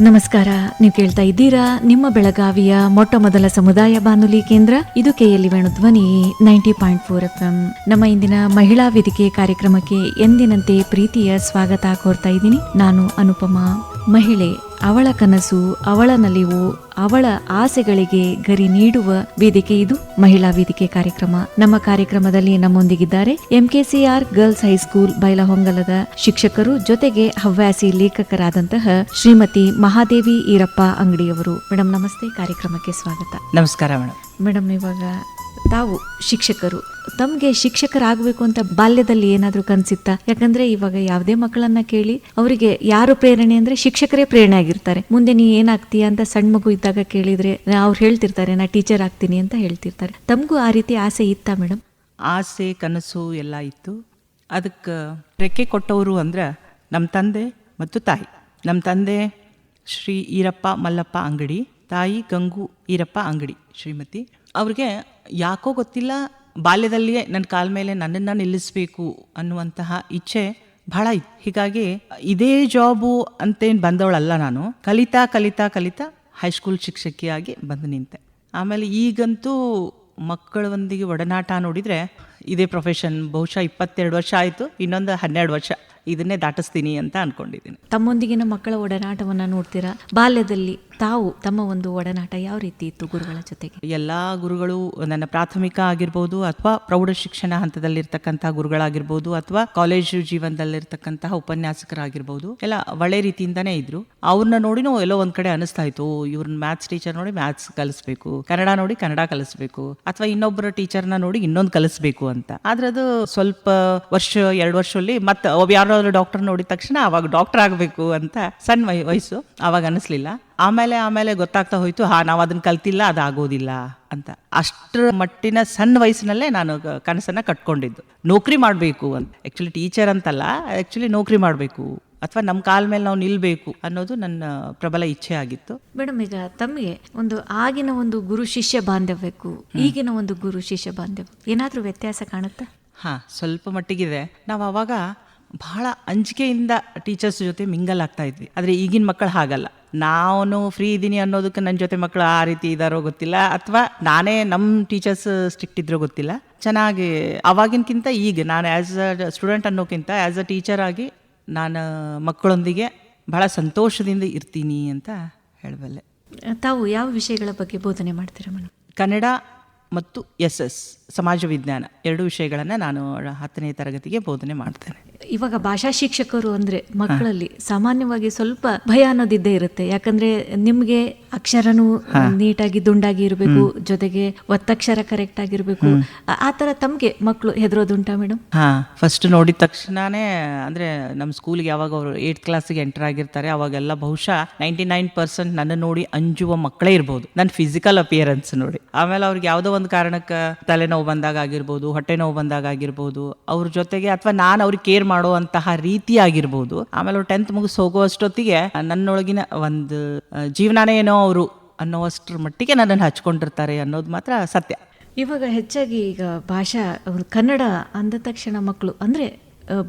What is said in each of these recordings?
ನಮಸ್ಕಾರ. ನೀವು ಕೇಳ್ತಾ ಇದ್ದೀರಾ ನಿಮ್ಮ ಬೆಳಗಾವಿಯ ಮೊಟ್ಟ ಮೊದಲ ಸಮುದಾಯ ಬಾನುಲಿ ಕೇಂದ್ರ. ಇದು KLE ವೇಣುಧ್ವನಿ 90.4 FM. ನಮ್ಮ ಇಂದಿನ ಮಹಿಳಾ ವೇದಿಕೆ ಕಾರ್ಯಕ್ರಮಕ್ಕೆ ಎಂದಿನಂತೆ ಪ್ರೀತಿಯ ಸ್ವಾಗತ ಕೋರ್ತಾ ಇದ್ದೀನಿ. ನಾನು ಅನುಪಮಾ. ಮಹಿಳೆ, ಅವಳ ಕನಸು, ಅವಳ ನಲಿವು, ಅವಳ ಆಸೆಗಳಿಗೆ ಗರಿ ನೀಡುವ ವೇದಿಕೆ ಇದು ಮಹಿಳಾ ವೇದಿಕೆ ಕಾರ್ಯಕ್ರಮ. ನಮ್ಮ ಕಾರ್ಯಕ್ರಮದಲ್ಲಿ ನಮ್ಮೊಂದಿಗಿದ್ದಾರೆ MKCR ಗರ್ಲ್ಸ್ ಹೈಸ್ಕೂಲ್ ಬೈಲಹೊಂಗಲದ ಶಿಕ್ಷಕರು, ಜೊತೆಗೆ ಹವ್ಯಾಸಿ ಲೇಖಕರಾದಂತಹ ಶ್ರೀಮತಿ ಮಹಾದೇವಿ ಈರಪ್ಪ ಅಂಗಡಿಯವರು. ಮೇಡಮ್ ನಮಸ್ತೆ, ಕಾರ್ಯಕ್ರಮಕ್ಕೆ ಸ್ವಾಗತ. ನಮಸ್ಕಾರ ಮೇಡಮ್. ಮೇಡಮ್, ಇವಾಗ ತಾವು ಶಿಕ್ಷಕರು, ತಮ್ಗೆ ಶಿಕ್ಷಕರಾಗಬೇಕು ಅಂತ ಬಾಲ್ಯದಲ್ಲಿ ಏನಾದ್ರೂ ಕನ್ಸಿತ್ತಾ? ಯಾಕಂದ್ರೆ ಇವಾಗ ಯಾವುದೇ ಮಕ್ಕಳನ್ನ ಕೇಳಿ ಅವರಿಗೆ ಯಾರು ಪ್ರೇರಣೆ ಅಂದ್ರೆ ಶಿಕ್ಷಕರೇ ಪ್ರೇರಣೆ ಆಗಿರ್ತಾರೆ. ಮುಂದೆ ನೀ ಏನಾಗ್ತೀಯ ಅಂತ ಸಣ್ಣ ಮಗು ಇದ್ದಾಗ ಕೇಳಿದ್ರೆ ಅವ್ರು ಹೇಳ್ತಿರ್ತಾರೆ, ನಾ ಟೀಚರ್ ಆಗ್ತೀನಿ ಅಂತ ಹೇಳ್ತಿರ್ತಾರೆ. ತಮಗೂ ಆ ರೀತಿ ಆಸೆ ಇತ್ತಾ ಮೇಡಮ್? ಆಸೆ, ಕನಸು ಎಲ್ಲ ಇತ್ತು. ಅದಕ್ಕೆ ರೆಕ್ಕೆ ಕೊಟ್ಟವರು ಅಂದ್ರೆ ನಮ್ಮ ತಂದೆ ಮತ್ತು ತಾಯಿ. ನಮ್ಮ ತಂದೆ ಶ್ರೀ ಈರಪ್ಪ ಮಲ್ಲಪ್ಪ ಅಂಗಡಿ, ತಾಯಿ ಗಂಗು ಈರಪ್ಪ ಅಂಗಡಿ ಶ್ರೀಮತಿ. ಅವ್ರಿಗೆ ಯಾಕೋ ಗೊತ್ತಿಲ್ಲ, ಬಾಲ್ಯದಲ್ಲಿಯೇ ನನ್ನ ಕಾಲ ಮೇಲೆ ನನ್ನನ್ನು ನಿಲ್ಲಿಸಬೇಕು ಅನ್ನುವಂತಹ ಇಚ್ಛೆ ಬಹಳ ಇತ್ತು. ಹೀಗಾಗಿ ಇದೇ ಜಾಬು ಅಂತೇನು ಬಂದವಳಲ್ಲ ನಾನು. ಕಲಿತಾ ಕಲಿತಾ ಕಲಿತಾ ಹೈಸ್ಕೂಲ್ ಶಿಕ್ಷಕಿಯಾಗಿ ಬಂದು ನಿಂತೆ. ಆಮೇಲೆ ಈಗಂತೂ ಮಕ್ಕಳೊಂದಿಗೆ ಒಡನಾಟ ನೋಡಿದರೆ ಇದೇ ಪ್ರೊಫೆಷನ್. ಬಹುಶಃ 22 ವರ್ಷ ಆಯಿತು, ಇನ್ನೊಂದು 12 ವರ್ಷ ಇದನ್ನೇ ದಾಟಿಸ್ತೀನಿ ಅಂತ ಅನ್ಕೊಂಡಿದ್ದೀನಿ. ತಮ್ಮೊಂದಿಗಿನ ಮಕ್ಕಳ ಒಡನಾಟವನ್ನ ನೋಡ್ತೀರಾ? ಬಾಲ್ಯದಲ್ಲಿ ತಾವು ತಮ್ಮ ಒಂದು ಒಡನಾಟ ಯಾವ ರೀತಿ ಇತ್ತು ಗುರುಗಳ ಜೊತೆಗೆ? ಎಲ್ಲ ಗುರುಗಳು, ನನ್ನ ಪ್ರಾಥಮಿಕ ಆಗಿರ್ಬೋದು ಅಥವಾ ಪ್ರೌಢ ಶಿಕ್ಷಣ ಹಂತದಲ್ಲಿರ್ತಕ್ಕಂಥ ಗುರುಗಳಾಗಿರ್ಬೋದು ಅಥವಾ ಕಾಲೇಜು ಜೀವನದಲ್ಲಿರ್ತಕ್ಕಂತಹ ಉಪನ್ಯಾಸಕರಾಗಿರ್ಬೋದು, ಎಲ್ಲ ಒಳ್ಳೆ ರೀತಿಯಿಂದಾನೇ ಇದ್ರು. ಅವ್ರನ್ನ ನೋಡಿನೂ ಎಲ್ಲೋ ಒಂದ್ ಕಡೆ ಅನಿಸ್ತಾ ಇತ್ತು, ಇವ್ರನ್ನ ಮ್ಯಾಥ್ಸ್ ಟೀಚರ್ ನೋಡಿ ಮ್ಯಾಥ್ಸ್ ಕಲಿಸ್ಬೇಕು, ಕನ್ನಡ ನೋಡಿ ಕನ್ನಡ ಕಲಿಸ್ಬೇಕು, ಅಥವಾ ಇನ್ನೊಬ್ಬರ ಟೀಚರ್ನ ನೋಡಿ ಇನ್ನೊಂದು ಕಲಿಸ್ಬೇಕು ಅಂತ. ಆದ್ರೆ ಅದು ಸ್ವಲ್ಪ ವರ್ಷ 2 ವರ್ಷದಲ್ಲಿ ಮತ್ತೆ ಯಾರಾದ್ರೂ ಡಾಕ್ಟರ್ ನೋಡಿದ ತಕ್ಷಣ ಅವಾಗ ಡಾಕ್ಟರ್ ಆಗಬೇಕು ಅಂತ ಸಣ್ಣ ವಯಸ್ಸು, ಅವಾಗ ಅನಿಸ್ಲಿಲ್ಲ. ಆಮೇಲೆ ಗೊತ್ತಾಗ್ತಾ ಹೋಯ್ತು, ನಾವು ಅದನ್ನ ಕಲ್ತಿಲ್ಲ, ಅದಾಗೋದಿಲ್ಲ ಅಂತ. ಅಷ್ಟರ ಮಟ್ಟಿನ ಸಣ್ಣ ವಯಸ್ಸಿನಲ್ಲೇ ನಾನು ಕನಸನ್ನ ಕಟ್ಕೊಂಡಿದ್ದು, ನೌಕರಿ ಮಾಡಬೇಕು ಅಂತ. ಆ್ಯಕ್ಚುಲಿ ಟೀಚರ್ ಅಂತಲ್ಲ, ಆ್ಯಕ್ಚುಲಿ ನೌಕರಿ ಮಾಡಬೇಕು ಅಥವಾ ನಮ್ಮ ಕಾಲ ಮೇಲೆ ನಾವು ನಿಲ್ಬೇಕು ಅನ್ನೋದು ನನ್ನ ಪ್ರಬಲ ಇಚ್ಛೆ ಆಗಿತ್ತು. ಮೇಡಮ್, ಈಗ ತಮಗೆ ಒಂದು ಆಗಿನ ಒಂದು ಗುರು ಶಿಷ್ಯ ಬಾಂಧವ್ಯಕ್ಕೂ ಈಗಿನ ಒಂದು ಗುರು ಶಿಷ್ಯ ಬಾಂಧವ್ಯ ಏನಾದ್ರೂ ವ್ಯತ್ಯಾಸ ಕಾಣುತ್ತಾ? ಸ್ವಲ್ಪ ಮಟ್ಟಿಗಿದೆ. ನಾವು ಅವಾಗ ಬಹಳ ಅಂಜಿಕೆಯಿಂದ ಟೀಚರ್ಸ್ ಜೊತೆ ಮಿಂಗಲ್ ಆಗ್ತಾ ಇದ್ವಿ. ಆದರೆ ಈಗಿನ ಮಕ್ಕಳು ಹಾಗಲ್ಲ. ನಾನು ಫ್ರೀ ಇದ್ದೀನಿ ಅನ್ನೋದಕ್ಕೆ ನನ್ನ ಜೊತೆ ಮಕ್ಕಳು ಆ ರೀತಿ ಇದ್ದಾರೋ ಗೊತ್ತಿಲ್ಲ, ಅಥವಾ ನಾನೇ ನಮ್ಮ ಟೀಚರ್ಸ್ ಸ್ಟ್ರಿಕ್ಟ್ ಇದ್ರೋ ಗೊತ್ತಿಲ್ಲ. ಚೆನ್ನಾಗಿ ಅವಾಗಿನಕ್ಕಿಂತ ಈಗ ನಾನು ಆ್ಯಸ್ ಅ ಸ್ಟೂಡೆಂಟ್ ಅನ್ನೋಕ್ಕಿಂತ ಆ್ಯಸ್ ಅ ಟೀಚರ್ ಆಗಿ ನಾನು ಮಕ್ಕಳೊಂದಿಗೆ ಬಹಳ ಸಂತೋಷದಿಂದ ಇರ್ತೀನಿ ಅಂತ ಹೇಳಬಲ್ಲೆ. ತಾವು ಯಾವ ವಿಷಯಗಳ ಬಗ್ಗೆ ಬೋಧನೆ ಮಾಡ್ತೀರಾ ಮೇಡಮ್? ಕನ್ನಡ ಮತ್ತು SS ಸಮಾಜ ವಿಜ್ಞಾನ 2 ವಿಷಯಗಳನ್ನು ನಾನು 10ನೇ ತರಗತಿಗೆ ಬೋಧನೆ ಮಾಡ್ತೇನೆ. ಇವಾಗ ಭಾಷಾ ಶಿಕ್ಷಕರು ಅಂದ್ರೆ ಮಕ್ಕಳಲ್ಲಿ ಸಾಮಾನ್ಯವಾಗಿ ಸ್ವಲ್ಪ ಭಯ ಅನ್ನೋದಿದ್ದೇ ಇರುತ್ತೆ. ಯಾಕಂದ್ರೆ ನಿಮ್ಗೆ ಅಕ್ಷರನೂ ನೀಟಾಗಿ ದುಂಡಾಗಿ ಇರಬೇಕು, ಜೊತೆಗೆ ಒತ್ತಕ್ಷರ ಕರೆಕ್ಟ್ ಆಗಿರ್ಬೇಕು. ಆ ತರ ತಮ್ಗೆ ಮಕ್ಕಳು ಹೆದರೋದುಂಟಾ ಮೇಡಮ್? ಫಸ್ಟ್ ನೋಡಿದ ತಕ್ಷಣನೇ ಅಂದ್ರೆ ನಮ್ಮ ಸ್ಕೂಲ್ಗೆ ಯಾವಾಗ ಅವರು 8th ಕ್ಲಾಸಿಗೆ ಎಂಟರ್ ಆಗಿರ್ತಾರೆ, ಅವಾಗೆಲ್ಲ ಬಹುಶಃ 99% ನನ್ನ ನೋಡಿ ಅಂಜುವ ಮಕ್ಕಳೇ ಇರ್ಬೋದು, ನನ್ನ ಫಿಸಿಕಲ್ ಅಪಿಯರೆನ್ಸ್ ನೋಡಿ. ಆಮೇಲೆ ಅವ್ರಿಗೆ ಯಾವುದೋ ಒಂದು ಕಾರಣಕ್ಕೆ ತಲೆನೋವು ಬಂದಾಗ ಆಗಿರ್ಬೋದು, ಹೊಟ್ಟೆ ನೋವು ಬಂದಾಗ ಆಗಿರ್ಬೋದು, ಅವ್ರ ಜೊತೆಗೆ ಅಥವಾ ನಾನು ಅವ್ರಿಗೆ ಕೇರ್ ಮಾಡುವಂತಹ ರೀತಿ ಆಗಿರ್ಬೋದು. ಆಮೇಲೆ ಅವ್ರು 10th ಮುಗಿಸ್ ಹೋಗುವಷ್ಟೊತ್ತಿಗೆ ನನ್ನೊಳಗಿನ ಒಂದು ಜೀವನನೇ ಏನೋ ಅವರು ಅನ್ನೋವಷ್ಟರ ಮಟ್ಟಿಗೆ ನನ್ನನ್ನು ಹಚ್ಕೊಂಡಿರ್ತಾರೆ ಅನ್ನೋದು ಮಾತ್ರ ಸತ್ಯ. ಇವಾಗ ಹೆಚ್ಚಾಗಿ ಈಗ ಭಾಷಾ ಕನ್ನಡ ಅಂದ ತಕ್ಷಣ ಮಕ್ಕಳು ಅಂದ್ರೆ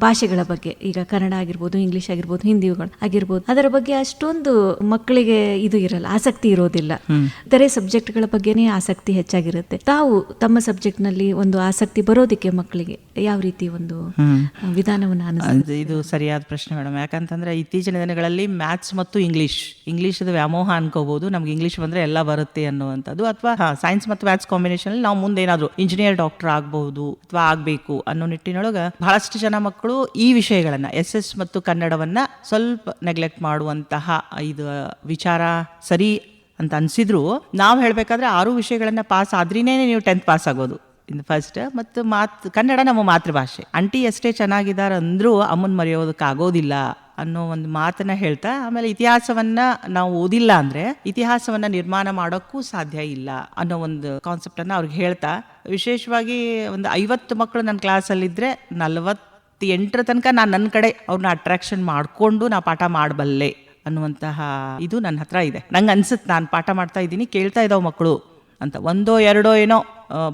ಭಾಷೆಗಳ ಬಗ್ಗೆ, ಈಗ ಕನ್ನಡ ಆಗಿರ್ಬೋದು, ಇಂಗ್ಲಿಷ್ ಆಗಿರ್ಬೋದು, ಹಿಂದಿಗಳು ಆಗಿರ್ಬೋದು, ಅದರ ಬಗ್ಗೆ ಅಷ್ಟೊಂದು ಮಕ್ಕಳಿಗೆ ಇದು ಇರಲ್ಲ, ಆಸಕ್ತಿ ಇರೋದಿಲ್ಲ. ಇತರೆ ಸಬ್ಜೆಕ್ಟ್ಗಳ ಬಗ್ಗೆನೇ ಆಸಕ್ತಿ ಹೆಚ್ಚಾಗಿರುತ್ತೆ. ತಾವು ತಮ್ಮ ಸಬ್ಜೆಕ್ಟ್ ನಲ್ಲಿ ಒಂದು ಆಸಕ್ತಿ ಬರೋದಕ್ಕೆ ಮಕ್ಕಳಿಗೆ ಯಾವ ರೀತಿ ಒಂದು ವಿಧಾನವನ್ನು ಅನಿಸ್ತದೆ? ಇದು ಸರಿಯಾದ ಪ್ರಶ್ನೆ ಮೇಡಮ್. ಯಾಕಂತಂದ್ರೆ ಇತ್ತೀಚಿನ ದಿನಗಳಲ್ಲಿ ಮ್ಯಾಥ್ಸ್ ಮತ್ತು ಇಂಗ್ಲಿಷ್ ವ್ಯಾಮೋಹ ಅನ್ಕೋಬಹುದು. ನಮ್ಗೆ ಇಂಗ್ಲಿಷ್ ಬಂದ್ರೆ ಎಲ್ಲ ಬರುತ್ತೆ ಅನ್ನುವಂಥದ್ದು, ಅಥವಾ ಸೈನ್ಸ್ ಮತ್ತು ಮ್ಯಾಥ್ಸ್ ಕಾಂಬಿನೇಷನ್ ನಾವು ಮುಂದೆ ಏನಾದ್ರು ಇಂಜಿನಿಯರ್, ಡಾಕ್ಟರ್ ಆಗಬಹುದು ಅಥವಾ ಆಗ್ಬೇಕು ಅನ್ನೋ ನಿಟ್ಟಿನೊಳಗೆ ಬಹಳಷ್ಟು ಜನ ಮಕ್ಕಳು ಈ ವಿಷಯಗಳನ್ನ SS ಮತ್ತು ಕನ್ನಡವನ್ನ ಸ್ವಲ್ಪ ನೆಗ್ಲೆಕ್ಟ್ ಮಾಡುವಂತಹ ಇದು ವಿಚಾರ ಸರಿ ಅಂತ ಅನ್ಸಿದ್ರು, ನಾವು ಹೇಳ್ಬೇಕಾದ್ರೆ 6 ವಿಷಯಗಳನ್ನ ಪಾಸ್ ಆದ್ರೇನೆ ನೀವು 10th ಪಾಸ್ ಆಗೋದು ಇನ್ ಫಸ್ಟ್. ಮತ್ತು ಕನ್ನಡ ನಮ್ಮ ಮಾತೃಭಾಷೆ. ಅಂಟಿ ಎಷ್ಟೇ ಚೆನ್ನಾಗಿದ್ದಾರೆ ಅಂದ್ರೂ ಅಮ್ಮನ್ ಮರೆಯೋದಕ್ಕೆ ಆಗೋದಿಲ್ಲ ಅನ್ನೋ ಒಂದು ಮಾತನ್ನ ಹೇಳ್ತಾ, ಆಮೇಲೆ ಇತಿಹಾಸವನ್ನ ನಾವು ಓದಿಲ್ಲ ಅಂದ್ರೆ ಇತಿಹಾಸವನ್ನ ನಿರ್ಮಾಣ ಮಾಡೋಕ್ಕೂ ಸಾಧ್ಯ ಇಲ್ಲ ಅನ್ನೋ ಒಂದು ಕಾನ್ಸೆಪ್ಟ್ ಅನ್ನ ಅವ್ರಿಗೆ ಹೇಳ್ತಾ, ವಿಶೇಷವಾಗಿ ಒಂದು 50 ಮಕ್ಕಳು ನನ್ನ ಕ್ಲಾಸಲ್ಲಿದ್ರೆ 48 ತನಕ ನಾನು ನನ್ನ ಕಡೆ ಅವ್ರನ್ನ ಅಟ್ರಾಕ್ಷನ್ ಮಾಡಿಕೊಂಡು ನಾ ಪಾಠ ಮಾಡಬಲ್ಲೆ ಅನ್ನುವಂತಹ ಇದು ನನ್ನ ಹತ್ರ ಇದೆ. ನಂಗೆ ಅನ್ಸುತ್ತೆ ನಾನು ಪಾಠ ಮಾಡ್ತಾ ಇದ್ದೀನಿ, ಕೇಳ್ತಾ ಇದ್ದಾವೆ ಮಕ್ಕಳು ಅಂತ. 1 2 ಏನೋ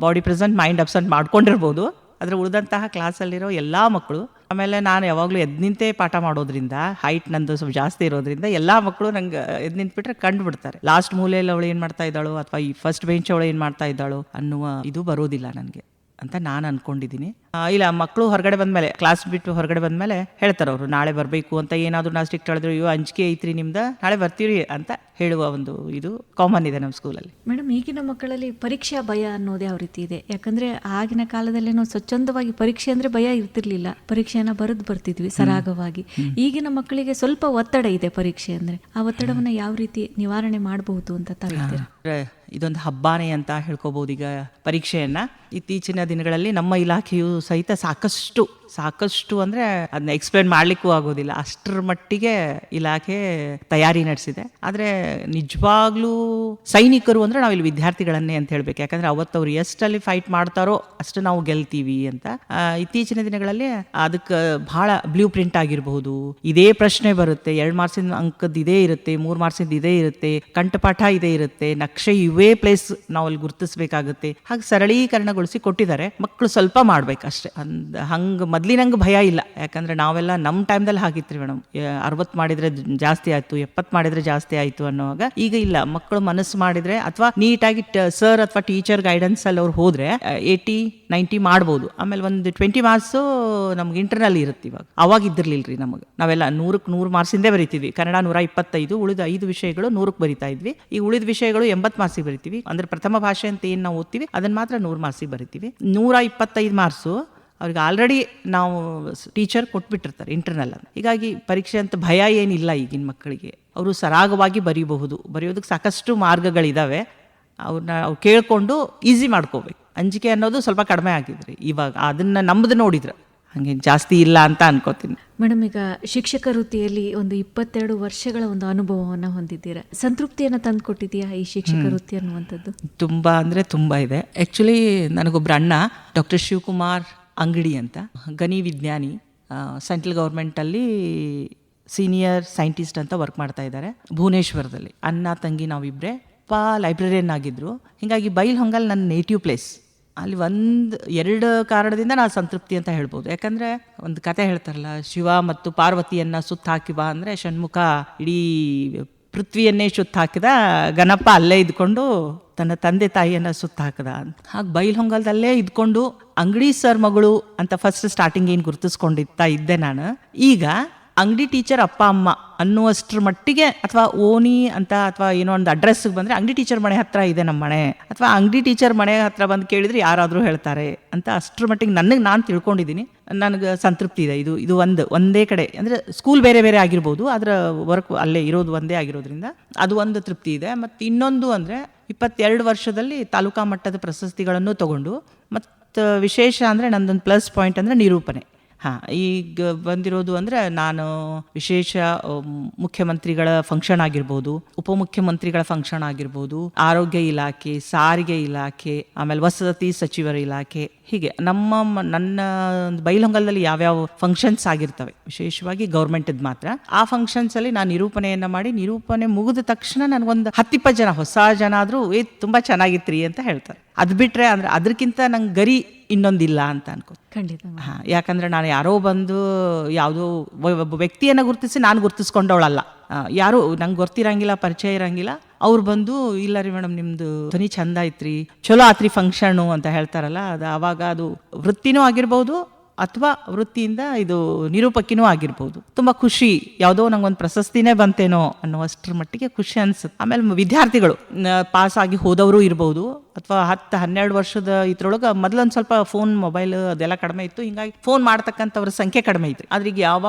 ಬಾಡಿ ಪ್ರೆಸೆಂಟ್ ಮೈಂಡ್ ಅಬ್ಸೆಂಟ್ ಮಾಡ್ಕೊಂಡಿರ್ಬೋದು, ಆದರೆ ಉಳಿದಂತಹ ಕ್ಲಾಸಲ್ಲಿರೋ ಎಲ್ಲ ಮಕ್ಕಳು ಆಮೇಲೆ ನಾನು ಯಾವಾಗಲೂ ಎದ್ದು ನಿಂತೇ ಪಾಠ ಮಾಡೋದ್ರಿಂದ, ಹೈಟ್ ನಂದು ಸ್ವಲ್ಪ ಜಾಸ್ತಿ ಇರೋದ್ರಿಂದ ಎಲ್ಲ ಮಕ್ಕಳು ನಂಗೆ ಎದ್ದು ನಿಂತ್ಬಿಟ್ರೆ ಕಂಡು ಬಿಡ್ತಾರೆ. ಲಾಸ್ಟ್ ಮೂಲೆಯಲ್ಲಿ ಅವಳು ಏನು ಮಾಡ್ತಾ ಇದ್ದಾಳು ಅಥವಾ ಈ ಫಸ್ಟ್ ಬೆಂಚ್ ಅವಳು ಏನು ಮಾಡ್ತಾ ಇದ್ದಾಳು ಅನ್ನುವ ಇದು ಬರೋದಿಲ್ಲ ನನಗೆ ಅಂತ ನಾನು ಅನ್ಕೊಂಡಿದ್ದೀನಿ. ಇಲ್ಲ, ಮಕ್ಕಳು ಹೊರಗಡೆ ಬಂದಮೇಲೆ, ಕ್ಲಾಸ್ ಬಿಟ್ಟು ಹೊರಗಡೆ ಬಂದಮೇಲೆ ಹೇಳ್ತಾರೆ ಅವರು, ನಾಳೆ ಬರಬೇಕು ಅಂತ. ಏನಾದರೂ ನಾವು ಸ್ಟ್ರಿಕ್ಟ್ ಹೇಳಿದ್ರು, ಅಯ್ಯೋ ಅಂಜಿಕೆ ಐತ್ರಿ ನಿಮ್ದು, ನಾಳೆ ಬರ್ತೀರಿ ಅಂತ ಹೇಳುವ ಒಂದು ಇದು ಕಾಮನ್ ಇದೆ ನಮ್ಮ ಸ್ಕೂಲಲ್ಲಿ. ಮೇಡಮ್, ಈಗಿನ ಮಕ್ಕಳಲ್ಲಿ ಪರೀಕ್ಷಾ ಭಯ ಅನ್ನೋದು ಯಾವ ರೀತಿ ಇದೆ? ಯಾಕಂದ್ರೆ ಆಗಿನ ಕಾಲದಲ್ಲಿ ನಾವು ಸ್ವಚ್ಛಂದವಾಗಿ ಪರೀಕ್ಷೆ ಅಂದ್ರೆ ಭಯ ಇರ್ತಿರ್ಲಿಲ್ಲ, ಪರೀಕ್ಷೆಯನ್ನ ಬರೆದು ಬರ್ತಿದ್ವಿ ಸರಾಗವಾಗಿ. ಈಗಿನ ಮಕ್ಕಳಿಗೆ ಸ್ವಲ್ಪ ಒತ್ತಡ ಇದೆ ಪರೀಕ್ಷೆ ಅಂದ್ರೆ. ಆ ಒತ್ತಡವನ್ನ ಯಾವ ರೀತಿ ನಿವಾರಣೆ ಮಾಡಬಹುದು ಅಂತ ತಾವು ಹೇಳ್ತೀರಾ? ಇದೊಂದು ಹಬ್ಬಾನೆ ಅಂತ ಹೇಳ್ಕೋಬಹುದು ಈಗ ಪರೀಕ್ಷೆಯನ್ನ. ಇತ್ತೀಚಿನ ದಿನಗಳಲ್ಲಿ ನಮ್ಮ ಇಲಾಖೆಯು ಸಹಿತ ಸಾಕಷ್ಟು ಅಂದ್ರೆ ಅದನ್ನ ಎಕ್ಸ್ಪ್ಲೇನ್ ಮಾಡ್ಲಿಕ್ಕೂ ಆಗೋದಿಲ್ಲ, ಅಷ್ಟರ ಮಟ್ಟಿಗೆ ಇಲಾಖೆ ತಯಾರಿ ನಡೆಸಿದೆ. ಆದ್ರೆ ನಿಜವಾಗ್ಲೂ ಸೈನಿಕರು ಅಂದ್ರೆ ನಾವಿಲ್ಲಿ ವಿದ್ಯಾರ್ಥಿಗಳನ್ನೇ ಅಂತ ಹೇಳ್ಬೇಕು. ಯಾಕಂದ್ರೆ ಅವತ್ತು ಅವ್ರು ಎಷ್ಟಲ್ಲಿ ಫೈಟ್ ಮಾಡ್ತಾರೋ ಅಷ್ಟು ನಾವು ಗೆಲ್ತೀವಿ ಅಂತ. ಇತ್ತೀಚಿನ ದಿನಗಳಲ್ಲಿ ಅದಕ್ಕೆ ಬಹಳ ಬ್ಲೂ ಪ್ರಿಂಟ್ ಆಗಿರಬಹುದು, ಇದೇ ಪ್ರಶ್ನೆ ಬರುತ್ತೆ, 2 ಮಾರ್ಕ್ಸಿನ ಅಂಕದ ಇದೇ ಇರುತ್ತೆ, 3 ಮಾರ್ಕ್ಸಿಂದ ಇದೇ ಇರುತ್ತೆ, ಕಂಠಪಾಠ ಇದೇ ಇರುತ್ತೆ, ನಕ್ಷೆ ಇವೇ ಪ್ಲೇಸ್ ನಾವು ಅಲ್ಲಿ ಗುರುತಿಸ್ಬೇಕಾಗುತ್ತೆ. ಹಾಗೆ ಸರಳೀಕರಣಗೊಳಿಸಿ ಕೊಟ್ಟಿದ್ದಾರೆ. ಮಕ್ಕಳು ಸ್ವಲ್ಪ ಮಾಡ್ಬೇಕಷ್ಟೇ. ಹಂಗೆ ಮೊದ್ಲಿನಂಗೆ ಭಯ ಇಲ್ಲ. ಯಾಕಂದ್ರೆ ನಾವೆಲ್ಲ ನಮ್ಮ ಟೈಮ್ದಲ್ಲಿ ಹಾಕಿತ್ರಿ ಮೇಡಮ್, 60 ಮಾಡಿದ್ರೆ ಜಾಸ್ತಿ ಆಯ್ತು, 70 ಮಾಡಿದ್ರೆ ಜಾಸ್ತಿ ಆಯ್ತು ಅನ್ನೋವಾಗ. ಈಗ ಇಲ್ಲ, ಮಕ್ಕಳು ಮನಸ್ಸು ಮಾಡಿದ್ರೆ ಅಥವಾ ನೀಟಾಗಿ ಸರ್ ಅಥವಾ ಟೀಚರ್ ಗೈಡೆನ್ಸ್ ಅಲ್ಲಿ ಅವ್ರು ಹೋದ್ರೆ 80-90 ಮಾಡ್ಬೋದು. ಆಮೇಲೆ ಒಂದು 20 ಮಾರ್ಕ್ಸ್ ನಮ್ಗೆ ಇಂಟರ್ನಲ್ ಇರುತ್ತೆ. ಇವಾಗ ಅವಾಗ ಇದ್ದಿರ್ಲಿಲ್ರಿ ನಮಗೆ. ನಾವೆಲ್ಲ 100ಕ್ಕೆ 100 ಮಾರ್ಕ್ಸಿಂದೇ ಬರಿತೀವಿ. ಕನ್ನಡ 125, ಉಳಿದ 5 ವಿಷಯಗಳು 100ಕ್ಕೆ ಬರಿತಾ ಇದ್ವಿ. ಈ ಉಳಿದ ವಿಷಯಗಳು 80 ಮಾರ್ಕ್ಸಿಗೆ ಬರಿತೀವಿ. ಅಂದ್ರೆ ಪ್ರಥಮ ಭಾಷೆ ಅಂತ ಏನು ನಾವು ಓದ್ತೀವಿ ಅದನ್ನ ಮಾತ್ರ 100 ಮಾರ್ಕ್ಸಿಗೆ ಬರಿತೀವಿ. 125 ಮಾರ್ಕ್ಸು ಅವ್ರಿಗೆ ಆಲ್ರೆಡಿ ನಾವು ಟೀಚರ್ ಕೊಟ್ಬಿಟ್ಟಿರ್ತಾರೆ ಇಂಟರ್ನಲ್ ಅಂತ. ಹೀಗಾಗಿ ಪರೀಕ್ಷೆ ಅಂತ ಭಯ ಏನಿಲ್ಲ ಈಗಿನ ಮಕ್ಕಳಿಗೆ. ಅವರು ಸರಾಗವಾಗಿ ಬರೆಯೋದಕ್ಕೆ ಸಾಕಷ್ಟು ಮಾರ್ಗಗಳಿದಾವೆ. ಅವ್ರನ್ನ ಅವ್ರು ಕೇಳ್ಕೊಂಡು ಈಸಿ ಮಾಡ್ಕೋಬೇಕು. ಅಂಜಿಕೆ ಅನ್ನೋದು ಸ್ವಲ್ಪ ಕಡಿಮೆ ಆಗಿದ್ರಿ ಇವಾಗ, ಅದನ್ನ ನಮ್ದು ನೋಡಿದ್ರೆ ಹಾಗೆ ಜಾಸ್ತಿ ಇಲ್ಲ ಅಂತ ಅನ್ಕೋತೀನಿ. ಮೇಡಮ್, ಈಗ ಶಿಕ್ಷಕ ವೃತ್ತಿಯಲ್ಲಿ ಒಂದು 22 ವರ್ಷಗಳ ಒಂದು ಅನುಭವವನ್ನು ಹೊಂದಿದ್ದೀರಾ. ಸಂತೃಪ್ತಿಯನ್ನು ತಂದು ಕೊಟ್ಟಿದೆಯಾ ಈ ಶಿಕ್ಷಕ ವೃತ್ತಿ ಅನ್ನುವಂಥದ್ದು? ತುಂಬಾ ಅಂದ್ರೆ ತುಂಬಾ ಇದೆ. ಆಕ್ಚುಲಿ ನನಗೊಬ್ರು ಅಣ್ಣ, ಡಾಕ್ಟರ್ ಶಿವಕುಮಾರ್ ಅಂಗಡಿ ಅಂತ, ಗಣಿ ವಿಜ್ಞಾನಿ, ಸೆಂಟ್ರಲ್ ಗೌರ್ಮೆಂಟಲ್ಲಿ ಸೀನಿಯರ್ ಸೈಂಟಿಸ್ಟ್ ಅಂತ ವರ್ಕ್ ಮಾಡ್ತಾ ಇದ್ದಾರೆ ಭುವನೇಶ್ವರದಲ್ಲಿ. ಅಣ್ಣ ತಂಗಿ ನಾವಿಬ್ಬರೇ. ಲೈಬ್ರರಿಯನ್ ಆಗಿದ್ರು. ಹೀಗಾಗಿ ಬೈಲ್ಹೊಂಗಲ್ ನನ್ನ ನೇಟಿವ್ ಪ್ಲೇಸ್. ಅಲ್ಲಿ 1-2 ಕಾರಣದಿಂದ ನಾನು ಸಂತೃಪ್ತಿ ಅಂತ ಹೇಳ್ಬೋದು. ಯಾಕಂದ್ರೆ ಒಂದು ಕತೆ ಹೇಳ್ತಾರಲ್ಲ, ಶಿವ ಮತ್ತು ಪಾರ್ವತಿಯನ್ನ ಸುತ್ತ ಹಾಕಿ ಬಾ ಅಂದ್ರೆ ಷಣ್ಮುಖ ಇಡೀ ಪೃಥ್ವಿಯನ್ನೇ ಸುತ್ತ ಹಾಕಿದ, ಗಣಪ ಅಲ್ಲೇ ಇದ್ಕೊಂಡು ತನ್ನ ತಂದೆ ತಾಯಿಯನ್ನ ಸುತ್ತ ಹಾಕದ ಅಂತ. ಹಾಗೆ ಬೈಲ್ಹೊಂಗಲ್ದಲ್ಲೇ ಇದ್ಕೊಂಡು ಅಂಗಡಿ ಸರ್ ಮಗಳು ಅಂತ ಫಸ್ಟ್ ಸ್ಟಾರ್ಟಿಂಗ್ ಏನು ಗುರುತಿಸ್ಕೊಂಡಿರ್ತಾ ಇದ್ದೆ ನಾನು. ಈಗ ಅಂಗಡಿ ಟೀಚರ್ ಅಪ್ಪ ಅಮ್ಮ ಅನ್ನುವಷ್ಟ್ರ ಮಟ್ಟಿಗೆ, ಅಥವಾ ಓನಿ ಅಂತ ಅಥವಾ ಏನೋ ಒಂದು ಅಡ್ರೆಸ್ಗೆ ಬಂದರೆ ಅಂಗಡಿ ಟೀಚರ್ ಮನೆ ಹತ್ರ ಇದೆ ನಮ್ಮ ಮನೆ, ಅಥವಾ ಅಂಗಡಿ ಟೀಚರ್ ಮನೆ ಹತ್ರ ಬಂದು ಕೇಳಿದ್ರೆ ಯಾರಾದರೂ ಹೇಳ್ತಾರೆ ಅಂತ ಅಷ್ಟ್ರ ಮಟ್ಟಿಗೆ ನಾನು ತಿಳ್ಕೊಂಡಿದ್ದೀನಿ. ನನಗೆ ಸಂತೃಪ್ತಿ ಇದೆ. ಇದು ಒಂದೇ ಕಡೆ ಅಂದರೆ ಸ್ಕೂಲ್ ಬೇರೆ ಬೇರೆ ಆಗಿರ್ಬೋದು, ಅದರ ವರ್ಕ್ ಅಲ್ಲೇ ಇರೋದು ಒಂದೇ ಆಗಿರೋದ್ರಿಂದ ಅದು ಒಂದು ತೃಪ್ತಿ ಇದೆ. ಮತ್ತು ಇನ್ನೊಂದು ಅಂದರೆ 22 ವರ್ಷದಲ್ಲಿ ತಾಲೂಕಾ ಮಟ್ಟದ ಪ್ರಶಸ್ತಿಗಳನ್ನು ತಗೊಂಡು, ಮತ್ತು ವಿಶೇಷ ಅಂದರೆ ನಂದೊಂದು ಪ್ಲಸ್ ಪಾಯಿಂಟ್ ಅಂದರೆ ನಿರೂಪಣೆ. ಈಗ ಬಂದಿರೋದು ಅಂದರೆ ನಾನು ವಿಶೇಷ ಮುಖ್ಯಮಂತ್ರಿಗಳ ಫಂಕ್ಷನ್ ಆಗಿರ್ಬೋದು, ಉಪಮುಖ್ಯಮಂತ್ರಿಗಳ ಫಂಕ್ಷನ್ ಆಗಿರ್ಬೋದು, ಆರೋಗ್ಯ ಇಲಾಖೆ, ಸಾರಿಗೆ ಇಲಾಖೆ, ಆಮೇಲೆ ವಸತಿ ಸಚಿವರ ಇಲಾಖೆ, ಹೀಗೆ ನನ್ನ ಬೈಲ್ಹೊಂಗಲದಲ್ಲಿ ಯಾವ್ಯಾವ ಫಂಕ್ಷನ್ಸ್ ಆಗಿರ್ತವೆ, ವಿಶೇಷವಾಗಿ ಗೌರ್ಮೆಂಟದ್ದು ಮಾತ್ರ, ಆ ಫಂಕ್ಷನ್ಸ್ ಅಲ್ಲಿ ನಾನು ನಿರೂಪಣೆಯನ್ನ ಮಾಡಿ, ನಿರೂಪಣೆ ಮುಗಿದ ತಕ್ಷಣ ನನಗೊಂದು 10-20 ಜನ ಹೊಸ ಜನ ಆದರೂ ತುಂಬಾ ಚೆನ್ನಾಗಿತ್ರಿ ಅಂತ ಹೇಳ್ತಾರೆ. ಅದು ಬಿಟ್ರೆ ಅಂದ್ರೆ ಅದಕ್ಕಿಂತ ನಂಗೆ ಗರಿ ಇನ್ನೊಂದಿಲ್ಲ ಅಂತ ಅನ್ಕೋ. ಖಂಡಿತ. ಯಾಕಂದ್ರೆ ನಾನು ಯಾರೋ ಬಂದು ಯಾವುದೋ ಒಬ್ಬ ವ್ಯಕ್ತಿಯನ್ನು ಗುರುತಿಸಿ ನಾನು ಗುರುತಿಸ್ಕೊಂಡವಳಲ್ಲ. ಯಾರು ನಂಗೆ ಗೊತ್ತಿರಂಗಿಲ್ಲ, ಪರಿಚಯ ಇರಂಗಿಲ್ಲ, ಅವ್ರು ಬಂದು ಇಲ್ಲ ರೀ ಮೇಡಮ್ ನಿಮ್ದು ಧ್ವನಿ ಚಂದ ಐತ್ರಿ, ಚಲೋ ಆತ್ರಿ ಫಂಕ್ಷನು ಅಂತ ಹೇಳ್ತಾರಲ್ಲ, ಅದು ಆವಾಗ ಅದು ವೃತ್ತಿನೂ ಆಗಿರ್ಬೋದು ಅಥವಾ ವೃತ್ತಿಯಿಂದ ಇದು ನಿರೂಪಕಿನೂ ಆಗಿರ್ಬೋದು. ತುಂಬಾ ಖುಷಿ, ಯಾವುದೋ ನಂಗೊಂದು ಪ್ರಶಸ್ತಿನೇ ಬಂತೇನೋ ಅನ್ನುವಷ್ಟರ ಮಟ್ಟಿಗೆ ಖುಷಿ ಅನ್ಸುತ್ತೆ. ಆಮೇಲೆ ವಿದ್ಯಾರ್ಥಿಗಳು ಪಾಸ್ ಆಗಿ ಹೋದವರು ಇರ್ಬೋದು, ಅಥವಾ 10-12 ವರ್ಷದ ಇದ್ರೊಳಗೆ ಮೊದಲೊಂದು ಸ್ವಲ್ಪ ಫೋನ್ ಮೊಬೈಲ್ ಅದೆಲ್ಲ ಕಡಿಮೆ ಇತ್ತು, ಹಿಂಗಾಗಿ ಫೋನ್ ಮಾಡ್ತಕ್ಕಂಥವ್ರ ಸಂಖ್ಯೆ ಕಡಿಮೆ ಇತ್ತು. ಆದ್ರೆ ಈಗ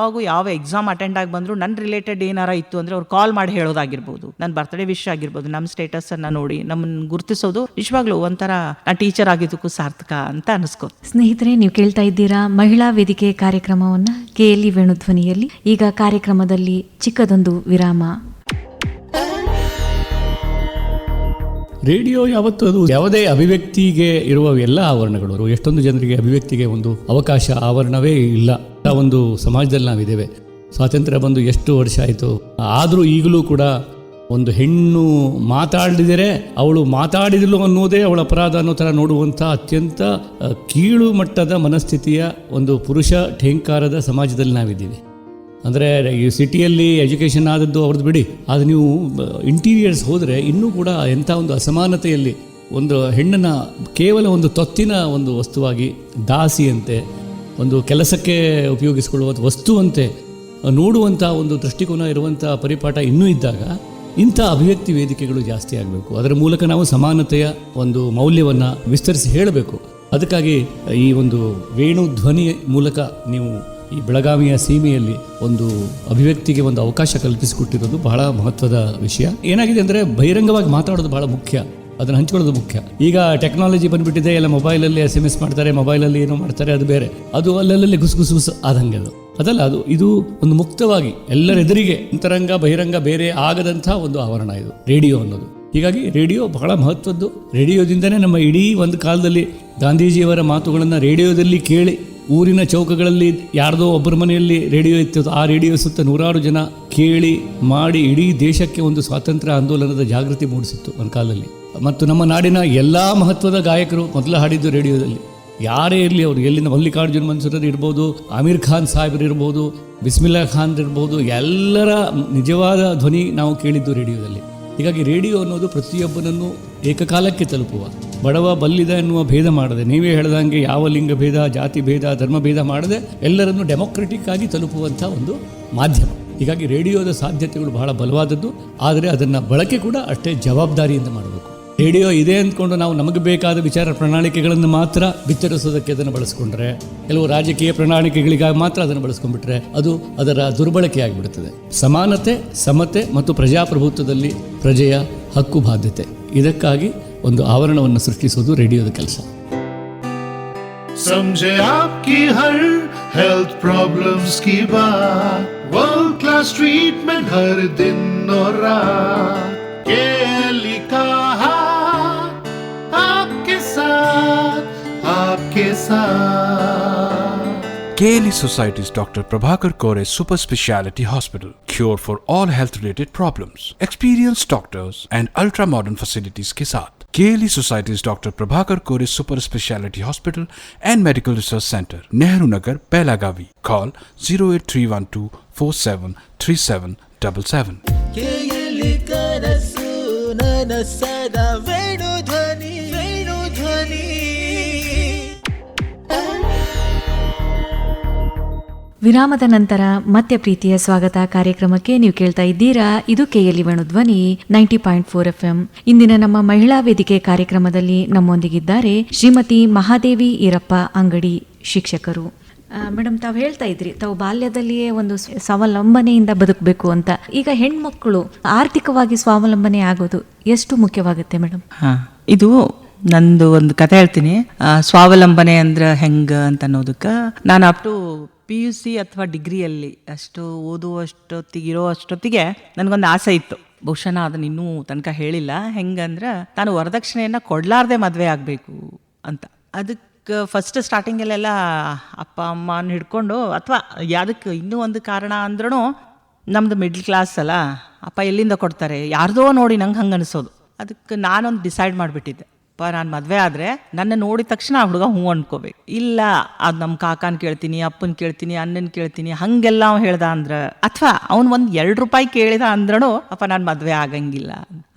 ಯಾವ ಎಕ್ಸಾಮ್ ಅಟೆಂಡ್ ಆಗಿ ಬಂದ್ರು ನನ್ನ ರಿಲೇಟೆಡ್ ಏನಾರ ಇತ್ತು ಅಂದ್ರೆ ಅವ್ರು ಕಾಲ್ ಮಾಡಿ ಹೇಳೋದಾಗಿರ್ಬೋದು, ನನ್ನ ಬರ್ತ್ಡೇ ವಿಶ್ ಆಗಿರ್ಬೋದು, ನಮ್ಮ ಸ್ಟೇಟಸ್ ಅನ್ನ ನೋಡಿ ನಮ್ಮನ್ನು ಗುರುತಿಸೋದು ನಿಜವಾಗ್ಲೂ ಒಂಥರ ನಾನು ಟೀಚರ್ ಆಗಿದ್ದಕ್ಕೂ ಸಾರ್ಥಕ ಅಂತ ಅನಿಸ್ಕೋ. ಸ್ನೇಹಿತರೆ, ನೀವು ಕೇಳ್ತಾ ಇದ್ದೀರಾ ಮಹಿಳಾ ವೇದಿಕೆ ಕಾರ್ಯಕ್ರಮವನ್ನ KLE ವೇಣುಧ್ವನಿಯಲ್ಲಿ. ಈಗ ಕಾರ್ಯಕ್ರಮದಲ್ಲಿ ಚಿಕ್ಕದೊಂದು ವಿರಾಮ. ರೇಡಿಯೋ ಯಾವತ್ತು ಅದು ಯಾವುದೇ ಅಭಿವ್ಯಕ್ತಿಗೆ ಇರುವ ಎಲ್ಲ ಆವರಣಗಳು, ಎಷ್ಟೊಂದು ಜನರಿಗೆ ಅಭಿವ್ಯಕ್ತಿಗೆ ಒಂದು ಅವಕಾಶ ಆವರಣವೇ ಇಲ್ಲ. ಒಂದು ಸಮಾಜದಲ್ಲಿ ನಾವಿದ್ದೇವೆ. ಸ್ವಾತಂತ್ರ್ಯ ಬಂದು ಎಷ್ಟು ವರ್ಷ ಆಯಿತು, ಆದರೂ ಈಗಲೂ ಕೂಡ ಒಂದು ಹೆಣ್ಣು ಮಾತಾಡಿದರೆ ಅವಳು ಮಾತಾಡಿದಳು ಅನ್ನೋದೇ ಅವಳ ಅಪರಾಧ ಅನ್ನೋ ಥರ ನೋಡುವಂಥ ಅತ್ಯಂತ ಕೀಳು ಮಟ್ಟದ ಮನಸ್ಥಿತಿಯ ಒಂದು ಪುರುಷ ಠೇಂಕಾರದ ಸಮಾಜದಲ್ಲಿ ನಾವಿದ್ದೀವಿ. ಅಂದರೆ ಈ ಸಿಟಿಯಲ್ಲಿ ಎಜುಕೇಷನ್ ಆದದ್ದು ಅವ್ರದ್ದು ಬಿಡಿ, ಅದು ನೀವು ಇಂಟೀರಿಯರ್ಸ್ ಹೋದರೆ ಇನ್ನೂ ಕೂಡ ಎಂಥ ಒಂದು ಅಸಮಾನತೆಯಲ್ಲಿ ಒಂದು ಹೆಣ್ಣನ್ನು ಕೇವಲ ಒಂದು ತೊತ್ತಿನ ಒಂದು ವಸ್ತುವಾಗಿ, ದಾಸಿಯಂತೆ, ಒಂದು ಕೆಲಸಕ್ಕೆ ಉಪಯೋಗಿಸಿಕೊಳ್ಳುವ ವಸ್ತುವಂತೆ ನೋಡುವಂಥ ಒಂದು ದೃಷ್ಟಿಕೋನ ಇರುವಂಥ ಪರಿಪಾಠ ಇನ್ನೂ ಇದ್ದಾಗ ಇಂಥ ಅಭಿವ್ಯಕ್ತಿ ವೇದಿಕೆಗಳು ಜಾಸ್ತಿ ಆಗಬೇಕು. ಅದರ ಮೂಲಕ ನಾವು ಸಮಾನತೆಯ ಒಂದು ಮೌಲ್ಯವನ್ನು ವಿಸ್ತರಿಸಿ ಹೇಳಬೇಕು. ಅದಕ್ಕಾಗಿ ಈ ಒಂದು ವೇಣು ಧ್ವನಿ ಮೂಲಕ ನೀವು ಈ ಬೆಳಗಾವಿಯ ಸೀಮೆಯಲ್ಲಿ ಒಂದು ಅಭಿವ್ಯಕ್ತಿಗೆ ಒಂದು ಅವಕಾಶ ಕಲ್ಪಿಸಿಕೊಟ್ಟಿರೋದು ಬಹಳ ಮಹತ್ವದ ವಿಷಯ. ಏನಾಗಿದೆ ಅಂದರೆ ಬಹಿರಂಗವಾಗಿ ಮಾತಾಡೋದು ಬಹಳ ಮುಖ್ಯ, ಅದನ್ನು ಹಂಚ್ಕೊಳ್ಳೋದು ಮುಖ್ಯ. ಈಗ ಟೆಕ್ನಾಲಜಿ ಬಂದುಬಿಟ್ಟಿದೆ, ಎಲ್ಲ ಮೊಬೈಲಲ್ಲಿ SMS ಮಾಡ್ತಾರೆ, ಮೊಬೈಲಲ್ಲಿ ಏನೋ ಮಾಡ್ತಾರೆ, ಅದು ಬೇರೆ. ಅದು ಅಲ್ಲಲ್ಲಿ ಗುಸುಗುಸು ಆದಂಗೆ ಅದಲ್ಲ, ಇದು ಒಂದು ಮುಕ್ತವಾಗಿ ಎಲ್ಲರೆದುರಿಗೆ ಅಂತರಂಗ ಬಹಿರಂಗ ಬೇರೆ ಆಗದಂಥ ಒಂದು ಆವರಣ ಇದು ರೇಡಿಯೋ ಅನ್ನೋದು. ಹೀಗಾಗಿ ರೇಡಿಯೋ ಬಹಳ ಮಹತ್ವದ್ದು. ರೇಡಿಯೋದಿಂದನೇ ನಮ್ಮ ಇಡೀ ಒಂದು ಕಾಲದಲ್ಲಿ ಗಾಂಧೀಜಿಯವರ ಮಾತುಗಳನ್ನು ರೇಡಿಯೋದಲ್ಲಿ ಕೇಳಿ, ಊರಿನ ಚೌಕಗಳಲ್ಲಿ ಯಾರ್ದೋ ಒಬ್ಬರ ಮನೆಯಲ್ಲಿ ರೇಡಿಯೋ ಇತ್ತು, ಆ ರೇಡಿಯೋ ಸುತ್ತ ನೂರಾರು ಜನ ಕೇಳಿ ಮಾಡಿ ಇಡೀ ದೇಶಕ್ಕೆ ಒಂದು ಸ್ವಾತಂತ್ರ್ಯ ಆಂದೋಲನದ ಜಾಗೃತಿ ಮೂಡಿಸಿತ್ತು ಒಂದು ಕಾಲದಲ್ಲಿ. ಮತ್ತು ನಮ್ಮ ನಾಡಿನ ಎಲ್ಲ ಮಹತ್ವದ ಗಾಯಕರು ಮೊದಲು ಹಾಡಿದ್ದು ರೇಡಿಯೋದಲ್ಲಿ. ಯಾರೇ ಇರಲಿ, ಅವರು ಎಲ್ಲಿಂದ ಮಲ್ಲಿಕಾರ್ಜುನ್ ಮನ್ಸೂರರು ಇರ್ಬೋದು, ಆಮೀರ್ ಖಾನ್ ಸಾಹೇಬ್ರು ಇರ್ಬೋದು, ಬಿಸ್ಮಿಲ್ಲಾ ಖಾನ್ ಇರ್ಬೋದು, ಎಲ್ಲರ ನಿಜವಾದ ಧ್ವನಿ ನಾವು ಕೇಳಿದ್ದು ರೇಡಿಯೋದಲ್ಲಿ. ಹೀಗಾಗಿ ರೇಡಿಯೋ ಅನ್ನೋದು ಪ್ರತಿಯೊಬ್ಬನನ್ನು ಏಕಕಾಲಕ್ಕೆ ತಲುಪುವ, ಬಡವ ಬಲ್ಲಿದ ಎನ್ನುವ ಭೇದ ಮಾಡದೆ, ನೀವೇ ಹೇಳ್ದಂಗೆ ಯಾವ ಲಿಂಗ ಭೇದ, ಜಾತಿ ಭೇದ, ಧರ್ಮ ಭೇದ ಮಾಡದೆ ಎಲ್ಲರನ್ನು ಡೆಮೊಕ್ರೆಟಿಕ್ ಆಗಿ ತಲುಪುವಂಥ ಒಂದು ಮಾಧ್ಯಮ. ಹೀಗಾಗಿ ರೇಡಿಯೋದ ಸಾಧ್ಯತೆಗಳು ಬಹಳ ಬಲವಾದದ್ದು. ಆದರೆ ಅದನ್ನು ಬಳಕೆ ಕೂಡ ಅಷ್ಟೇ ಜವಾಬ್ದಾರಿಯಿಂದ ಮಾಡಬೇಕು. ರೇಡಿಯೋ ಇದೆ ಅಂದ್ಕೊಂಡು ನಾವು ನಮಗೆ ಬೇಕಾದ ವಿಚಾರ ಪ್ರಣಾಳಿಕೆಗಳನ್ನು ಮಾತ್ರ ಬಿತ್ತರಿಸೋದಕ್ಕೆ ಅದನ್ನು ಬಳಸ್ಕೊಂಡ್ರೆ, ಕೆಲವು ರಾಜಕೀಯ ಪ್ರಣಾಳಿಕೆಗಳಿಗಾಗಿ ಮಾತ್ರ ಅದನ್ನು ಬಳಸ್ಕೊಂಡ್ಬಿಟ್ರೆ ಅದು ಅದರ ದುರ್ಬಳಕೆ ಆಗಿಬಿಡುತ್ತದೆ. ಸಮಾನತೆ, ಸಮತೆ ಮತ್ತು ಪ್ರಜಾಪ್ರಭುತ್ವದಲ್ಲಿ ಪ್ರಜೆಯ ಹಕ್ಕು ಬಾಧ್ಯತೆ, ಇದಕ್ಕಾಗಿ ಒಂದು ಆವರಣವನ್ನು ಸೃಷ್ಟಿಸುವುದು ರೇಡಿಯೋದ ಕೆಲಸ. समझे आपकी हर हेल्थ प्रॉब्लम्स की बात, वर्ल्ड क्लास ट्रीटमेंट हर दिन और रात, केली का हाथ आपके साथ, आपके साथ. KLE Society's Dr. Prabhakar Kore Super Speciality Hospital. Cure for all health related problems. Experienced doctors and ultra modern facilities के साथ. KLE Society's Dr. Prabhakar Kore Super Speciality Hospital and Medical Research Center, Nehru Nagar, Belagavi. Call 08312 473777. KLE ಕನಸು ನನಸದ ವೇಣು ಧ್ವನಿ, ವೇಣು ಧ್ವನಿ. ವಿರಾಮದ ನಂತರ ಮತ್ತೆ ಪ್ರೀತಿಯ ಸ್ವಾಗತ ಕಾರ್ಯಕ್ರಮಕ್ಕೆ. ನೀವು ಕೇಳ್ತಾ ಇದ್ದೀರಾ, ಇದು KLE ವೇಣು ಧ್ವನಿ 90.4 FM. ಇಂದಿನ ನಮ್ಮ ಮಹಿಳಾ ವೇದಿಕೆ ಕಾರ್ಯಕ್ರಮದಲ್ಲಿ ನಮ್ಮೊಂದಿಗಿದ್ದಾರೆ ಶ್ರೀಮತಿ ಮಹಾದೇವಿ ಈರಪ್ಪ ಅಂಗಡಿ, ಶಿಕ್ಷಕರು. ಮೇಡಮ್, ತಾವು ಹೇಳ್ತಾ ಇದ್ರಿ ತಾವು ಬಾಲ್ಯದಲ್ಲಿಯೇ ಒಂದು ಸ್ವಾವಲಂಬನೆಯಿಂದ ಬದುಕಬೇಕು ಅಂತ. ಈಗ ಹೆಣ್ಮಕ್ಳು ಆರ್ಥಿಕವಾಗಿ ಸ್ವಾವಲಂಬನೆ ಆಗೋದು ಎಷ್ಟು ಮುಖ್ಯವಾಗುತ್ತೆ ಮೇಡಮ್? ಇದು ನಂದು ಒಂದು ಕತೆ ಹೇಳ್ತೀನಿ. ಸ್ವಾವಲಂಬನೆ ಅಂದ್ರೆ ಹೆಂಗ ಅಂತ ಅನ್ನೋದಕ್ಕೆ ನಾನು ಅಪ್ ಟು PUC ಅಥವಾ ಡಿಗ್ರಿಯಲ್ಲಿ ಅಷ್ಟು ಓದುವಷ್ಟೊತ್ತಿಗಿರೋ ಅಷ್ಟೊತ್ತಿಗೆ ನನಗೊಂದು ಆಸೆ ಇತ್ತು. ಬಹುಶಃ ನಾನು ಅದನ್ನ ಇನ್ನೂ ತನಕ ಹೇಳಿಲ್ಲ. ಹೆಂಗಂದ್ರೆ ನಾನು ವರದಕ್ಷಿಣೆಯನ್ನು ಕೊಡಲಾರ್ದೆ ಮದುವೆ ಆಗಬೇಕು ಅಂತ. ಅದಕ್ಕೆ ಫಸ್ಟ್ ಸ್ಟಾರ್ಟಿಂಗಲ್ಲೆಲ್ಲ ಅಪ್ಪ ಅಮ್ಮನ ಹಿಡ್ಕೊಂಡು, ಅಥವಾ ಯಾವುದಕ್ಕೆ ಇನ್ನೂ ಒಂದು ಕಾರಣ ಅಂದ್ರೂ ನಮ್ಮದು ಮಿಡ್ಲ್ ಕ್ಲಾಸ್ ಅಲ್ಲ, ಅಪ್ಪ ಎಲ್ಲಿಂದ ಕೊಡ್ತಾರೆ, ಯಾರ್ದೋ ನೋಡಿ ನಂಗೆ ಹಂಗೆ ಅನಿಸೋದು. ಅದಕ್ಕೆ ನಾನೊಂದು ಡಿಸೈಡ್ ಮಾಡಿಬಿಟ್ಟಿದ್ದೆ, ನಾನು ಮದುವೆ ಆದರೆ ನನ್ನ ನೋಡಿದ ತಕ್ಷಣ ಆ ಹುಡುಗ ಹ್ಞೂ ಅನ್ಕೋಬೇಕು. ಇಲ್ಲ, ಅದು ನಮ್ಮ ಕಾಕನ ಕೇಳ್ತೀನಿ, ಅಪ್ಪನ ಕೇಳ್ತೀನಿ, ಅಣ್ಣನ ಕೇಳ್ತೀನಿ, ಹಾಗೆಲ್ಲ ಅವ್ನು ಹೇಳ್ದ ಅಂದ್ರೆ, ಅಥವಾ ಅವ್ನು ಒಂದು 2 ರೂಪಾಯಿ ಕೇಳಿದ ಅಂದ್ರೂ ಅಪ್ಪ ನಾನು ಮದುವೆ ಆಗಂಗಿಲ್ಲ.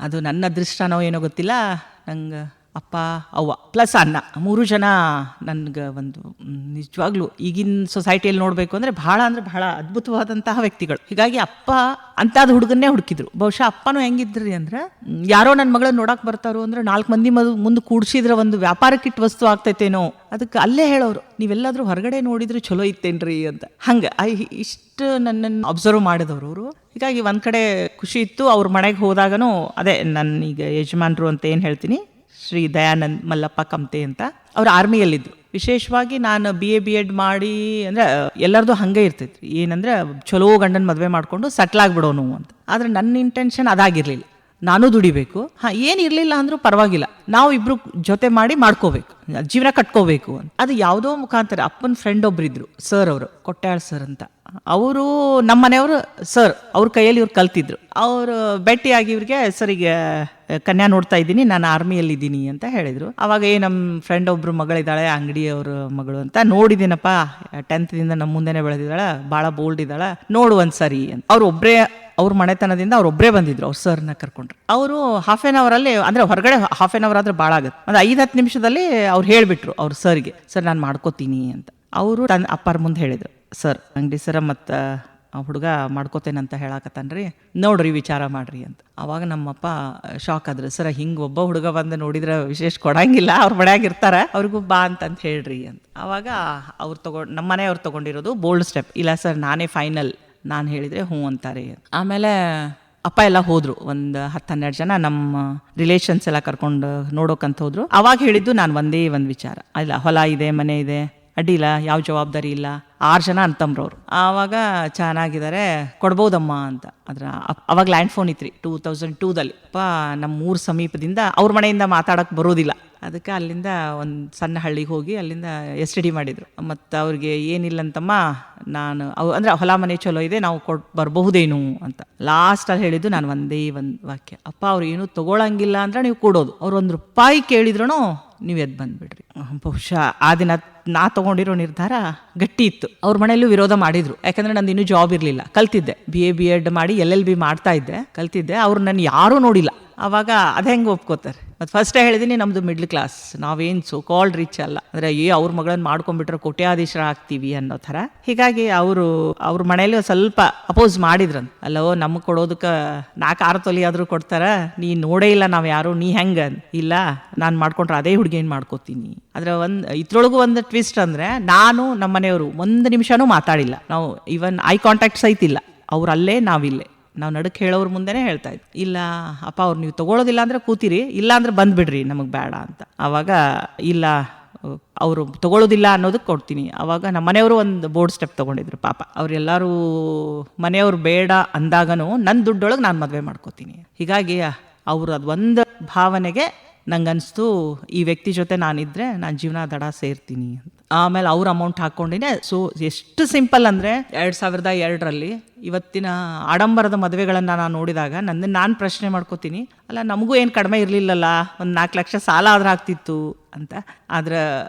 ಅದು ನನ್ನ ಅದೃಷ್ಟನೋ ಏನೋ ಗೊತ್ತಿಲ್ಲ. ನಂಗೆ ಅಪ್ಪ, ಅವ್ವ ಪ್ಲಸ್ ಅಣ್ಣ, 3 ಜನ ನನ್ಗೆ ಒಂದು ನಿಜವಾಗ್ಲೂ ಈಗಿನ ಸೊಸೈಟಿಯಲ್ಲಿ ನೋಡಬೇಕು ಅಂದರೆ ಬಹಳ ಅದ್ಭುತವಾದಂತಹ ವ್ಯಕ್ತಿಗಳು. ಹೀಗಾಗಿ ಅಪ್ಪ ಅಂತಾದ ಹುಡುಗನ್ನೇ ಹುಡುಕಿದ್ರು. ಬಹುಶಃ ಅಪ್ಪನೂ ಹೆಂಗಿದ್ರಿ ಅಂದ್ರೆ, ಯಾರೋ ನನ್ನ ಮಗಳನ್ನ ನೋಡಕ್ಕೆ ಬರ್ತಾರೋ ಅಂದ್ರೆ 4 ಮಂದಿ ಮುಂದೆ ಕೂಡಿಸಿದ್ರೆ ಒಂದು ವ್ಯಾಪಾರಕ್ಕಿಟ್ಟು ವಸ್ತು ಆಗ್ತೈತೇನೋ. ಅದಕ್ಕೆ ಅಲ್ಲೇ ಹೇಳೋರು, ನೀವೆಲ್ಲಾದ್ರೂ ಹೊರಗಡೆ ನೋಡಿದ್ರೆ ಚಲೋ ಇತ್ತೇನ್ರಿ ಅಂತ. ಹಂಗೆ ಇಷ್ಟು ನನ್ನನ್ನು ಅಬ್ಸರ್ವ್ ಮಾಡಿದವರು ಅವರು. ಹೀಗಾಗಿ ಒಂದು ಕಡೆ ಖುಷಿ ಇತ್ತು. ಅವ್ರ ಮನೆಗೆ ಹೋದಾಗನೂ ಅದೇ, ನನ್ನೀಗ ಯಜಮಾನ್ರು ಅಂತ ಏನು ಹೇಳ್ತೀನಿ, ಶ್ರೀ ದಯಾನಂದ್ ಮಲ್ಲಪ್ಪ ಕಮ್ತೆ ಅಂತ, ಅವ್ರು ಆರ್ಮಿಯಲ್ಲಿದ್ದರು. ವಿಶೇಷವಾಗಿ ನಾನು BA ಮಾಡಿ ಅಂದರೆ ಎಲ್ಲರದು ಹಾಗೆ ಇರ್ತೈತಿ, ಏನಂದರೆ ಚಲೋ ಗಂಡನ ಮದುವೆ ಮಾಡಿಕೊಂಡು ಸೆಟ್ಲ್ ಆಗಿಬಿಡೋನು ಅಂತ. ಆದರೆ ನನ್ನ ಇಂಟೆನ್ಷನ್ ಅದಾಗಿರಲಿಲ್ಲ. ನಾನು ದುಡಿಬೇಕು, ಏನಿರಲಿಲ್ಲ ಅಂದರೂ ಪರವಾಗಿಲ್ಲ, ನಾವು ಇಬ್ಬರು ಜೊತೆ ಮಾಡಿ ಮಾಡ್ಕೋಬೇಕು, ಜೀವನ ಕಟ್ಕೋಬೇಕು ಅಂತ. ಅದು ಯಾವುದೋ ಮುಖಾಂತರ ಅಪ್ಪನ ಫ್ರೆಂಡ್ ಒಬ್ಬರಿದ್ರು, ಸರ್ ಅವರು, ಕೊಟ್ಯಾಳ್ ಸರ್ ಅಂತ. ಅವರು ನಮ್ಮ ಮನೆಯವರು ಸರ್ ಅವ್ರ ಕೈಯಲ್ಲಿ ಇವ್ರು ಕಲ್ತಿದ್ರು. ಅವರು ಭೇಟಿಯಾಗಿ ಇವ್ರಿಗೆ ಸರ್ ಈಗ ಕನ್ಯಾ ನೋಡ್ತಾ ಇದ್ದೀನಿ, ನಾನು ಆರ್ಮಿಯಲ್ಲಿ ಇದ್ದೀನಿ ಅಂತ ಹೇಳಿದ್ರು. ಅವಾಗ ನಮ್ಮ ಫ್ರೆಂಡ್ ಒಬ್ರು ಮಗಳಿದ್ದಾಳೆ, ಅಂಗಡಿಯವ್ರ ಮಗಳು ಅಂತ, ನೋಡಿದ್ದೀನಪ್ಪ 10th ನಮ್ಮ ಮುಂದೆನೆ ಬೆಳೆದಿದ್ದಾಳೆ, ಭಾಳ ಬೋಲ್ಡ್ ಇದ್ದಾಳೆ, ನೋಡು ಒಂದ್ಸರಿ ಅಂತ. ಅವ್ರ ಮನೆತನದಿಂದ ಅವ್ರೊಬ್ಬರೇ ಬಂದಿದ್ರು, ಅವ್ರ ಸರ್ನ ಕರ್ಕೊಂಡ್ರು. ಅವರು ಹಾಫ್ ಆನ್ ಅವರಲ್ಲಿ, ಅಂದರೆ ಹೊರಗಡೆ ಹಾಫ್ ಆನ್ ಅವರ್ ಆದ್ರೆ ಭಾಳ ಆಗುತ್ತೆ, ಒಂದು 5-10 ನಿಮಿಷದಲ್ಲಿ ಅವ್ರು ಹೇಳಿಬಿಟ್ರು ಅವ್ರ ಸರ್ಗೆ, ಸರ್ ನಾನು ಮಾಡ್ಕೋತೀನಿ ಅಂತ. ಅವರು ತನ್ನ ಅಪ್ಪರ ಮುಂದೆ ಹೇಳಿದ್ರು, ಸರ್ ಅಂಗಡಿ ಸರ ಮತ್ತು ಹುಡುಗ ಮಾಡ್ಕೋತೇನಂತ ಹೇಳಕತ್ತಾನ್ರಿ, ನೋಡ್ರಿ ವಿಚಾರ ಮಾಡ್ರಿ ಅಂತ. ಅವಾಗ ನಮ್ಮಪ್ಪ ಶಾಕ್ ಆದ್ರು, ಸರ್ ಹಿಂಗೆ ಒಬ್ಬ ಹುಡುಗ ಬಂದು ನೋಡಿದ್ರೆ ವಿಶೇಷ ಕೊಡಂಗಿಲ್ಲ, ಅವ್ರ ಮನ್ಯಾಗ ಇರ್ತಾರೆ, ಅವ್ರಿಗೂ ಬಾ ಅಂತ ಹೇಳ್ರಿ ಅಂತ. ಅವಾಗ ನಮ್ಮ ಮನೆಯವ್ರು ತೊಗೊಂಡಿರೋದು ಬೋಲ್ಡ್ ಸ್ಟೆಪ್, ಇಲ್ಲ ಸರ್ ನಾನೇ ಫೈನಲ್, ನಾನು ಹೇಳಿದರೆ ಹ್ಞೂ ಅಂತಾರೆ. ಆಮೇಲೆ ಅಪ್ಪ ಎಲ್ಲ ಹೋದ್ರು, ಒಂದು 10-12 ಜನ ನಮ್ಮ ರಿಲೇಷನ್ಸ್ ಎಲ್ಲ ಕರ್ಕೊಂಡು ನೋಡೋಕಂತ ಹೋದ್ರು. ಅವಾಗ ಹೇಳಿದ್ದು ನಾನು ಒಂದೇ ಒಂದು ವಿಚಾರ, ಇಲ್ಲ ಹೊಲ ಇದೆ, ಮನೆ ಇದೆ, ಅಡ್ಡಿಲ್ಲ, ಯಾವ ಜವಾಬ್ದಾರಿ ಇಲ್ಲ, 6 ಜನ ಅಂತಂಬ್ರವ್ರು. ಆವಾಗ ಚೆನ್ನಾಗಿದ್ದಾರೆ, ಕೊಡ್ಬೋದಮ್ಮ ಅಂತ. ಅವಾಗ ಲ್ಯಾಂಡ್ ಫೋನ್ ಇತ್ರಿ 2002ದಲ್ಲಿ. ಅಪ್ಪ ನಮ್ಮ ಊರ ಸಮೀಪದಿಂದ ಅವ್ರ ಮನೆಯಿಂದ ಮಾತಾಡಕ್ಕೆ ಬರೋದಿಲ್ಲ, ಅದಕ್ಕೆ ಅಲ್ಲಿಂದ ಒಂದು ಸಣ್ಣ ಹಳ್ಳಿಗೆ ಹೋಗಿ ಅಲ್ಲಿಂದ STD ಮಾಡಿದರು. ಮತ್ತು ಅವ್ರಿಗೆ ಏನಿಲ್ಲಂತಮ್ಮ, ನಾನು ಅಂದರೆ ಹೊಲ ಮನೆ ಚಲೋ ಇದೆ, ನಾವು ಬರಬಹುದೇನು ಅಂತ. ಲಾಸ್ಟಲ್ಲಿ ಹೇಳಿದ್ದು ನಾನು ಒಂದೇ ಒಂದು ವಾಕ್ಯ, ಅಪ್ಪ ಅವ್ರು ಏನೂ ತೊಗೊಳಂಗಿಲ್ಲ ಅಂದ್ರೆ ನೀವು ಕೊಡೋದು, ಅವ್ರು ₹1 ಕೇಳಿದ್ರು ನೀವು ಎದ್ದು ಬಂದುಬಿಡ್ರಿ. ಬಹುಶಃ ಆ ದಿನ ನಾ ತೊಗೊಂಡಿರೋ ನಿರ್ಧಾರ ಗಟ್ಟಿ ಇತ್ತು. ಅವ್ರ ಮನೆಯಲ್ಲೂ ವಿರೋಧ ಮಾಡಿದ್ರು, ಯಾಕಂದರೆ ನಂದು ಇನ್ನೂ ಜಾಬ್ ಇರಲಿಲ್ಲ, ಕಲ್ತಿದ್ದೆ, BA BEd ಮಾಡಿ LLB ಮಾಡ್ತಾ ಇದ್ದೆ, ಕಲ್ತಿದ್ದೆ. ಅವ್ರು ನನ್ನ ಯಾರೂ ನೋಡಿಲ್ಲ. ಆವಾಗ ಅದು ಹೆಂಗೆ ಒಪ್ಕೋತಾರೆ? ಮತ್ತು ಫಸ್ಟೇ ಹೇಳಿದ್ದೀನಿ, ನಮ್ಮದು ಮಿಡ್ಲ್ ಕ್ಲಾಸ್, ನಾವೇನು ಸೋ ಕಾಲ್ಡ್ ರಿಚ್ ಅಲ್ಲ, ಅಂದರೆ ಅವ್ರ ಮಗಳನ್ನ ಮಾಡ್ಕೊಂಡ್ಬಿಟ್ರೆ ಕೋಟ್ಯಾಧೀಶರ ಆಗ್ತೀವಿ ಅನ್ನೋ ಥರ. ಹೀಗಾಗಿ ಅವ್ರ ಮನೇಲಿ ಸ್ವಲ್ಪ ಅಪೋಸ್ ಮಾಡಿದ್ರಂತ. ಅಲ್ಲೋ ನಮಗೆ ಕೊಡೋದಕ್ಕೆ 4-6 ತೊಲಿ ಆದರೂ ಕೊಡ್ತಾರೆ, ನೀ ನೋಡೇ ಇಲ್ಲ ನಾವು ಯಾರು, ನೀ ಹೆಂಗೆ? ಇಲ್ಲ, ನಾನು ಮಾಡ್ಕೊಂಡ್ರೆ ಅದೇ ಹುಡುಗೇನು ಮಾಡ್ಕೋತೀನಿ. ಆದರೆ ಇದ್ರೊಳಗೂ ಒಂದು ಟ್ವಿಸ್ಟ್ ಅಂದರೆ, ನಾನು ನಮ್ಮ ಮನೆಯವರು 1 ನಿಮಿಷನೂ ಮಾತಾಡಿಲ್ಲ, ನಾವು ಈವನ್ ಐ ಕಾಂಟ್ಯಾಕ್ಟ್ ಸಹಿತಿಲ್ಲ. ಅವ್ರು ಅಲ್ಲೇ, ನಾವಿಲ್ಲೇ, ನಾವು ನಡಕ್ಕೆ ಹೇಳೋರ ಮುಂದೆನೇ ಹೇಳ್ತಾ ಇದ್ವಿ, ಇಲ್ಲ ಅಪ್ಪ ಅವ್ರು ನೀವು ತೊಗೊಳೋದಿಲ್ಲ ಅಂದರೆ ಕೂತಿರಿ, ಇಲ್ಲ ಅಂದರೆ ಬಂದುಬಿಡ್ರಿ, ನಮಗೆ ಬೇಡ ಅಂತ. ಆವಾಗ ಇಲ್ಲ ಅವರು ತೊಗೊಳೋದಿಲ್ಲ ಅನ್ನೋದಕ್ಕೆ ಕೊಡ್ತೀನಿ. ಆವಾಗ ನಮ್ಮ ಮನೆಯವರು ಒಂದು ಬೋರ್ಡ್ ಸ್ಟೆಪ್ ತೊಗೊಂಡಿದ್ರು ಪಾಪ. ಅವರೆಲ್ಲರೂ ಮನೆಯವ್ರು ಬೇಡ ಅಂದಾಗನೂ ನನ್ನ ದುಡ್ಡೊಳಗೆ ನಾನು ಮದುವೆ ಮಾಡ್ಕೋತೀನಿ. ಹೀಗಾಗಿ ಅವರು ಅದು ಒಂದು ಭಾವನೆಗೆ ನಂಗನ್ನಿಸ್ತು, ಈ ವ್ಯಕ್ತಿ ಜೊತೆ ನಾನಿದ್ರೆ ನಾನು ಜೀವನ ದಡ ಸೇರ್ತೀನಿ ಅಂತ. ಆಮೇಲೆ ಅವ್ರ ಅಮೌಂಟ್ ಹಾಕ್ಕೊಂಡಿನೇ. ಸೊ ಎಷ್ಟು ಸಿಂಪಲ್ ಅಂದರೆ 2002ರಲ್ಲಿ ಇವತ್ತಿನ ಆಡಂಬರದ ಮದುವೆಗಳನ್ನು ನಾನು ನೋಡಿದಾಗ ನಾನು ಪ್ರಶ್ನೆ ಮಾಡ್ಕೋತೀನಿ, ಅಲ್ಲ ನಮಗೂ ಏನು ಕಡಿಮೆ ಇರಲಿಲ್ಲಲ್ಲ, ಒಂದು 4 ಲಕ್ಷ ಸಾಲ ಆದ್ರೆ ಆಗ್ತಿತ್ತು ಅಂತ. ಆದರೆ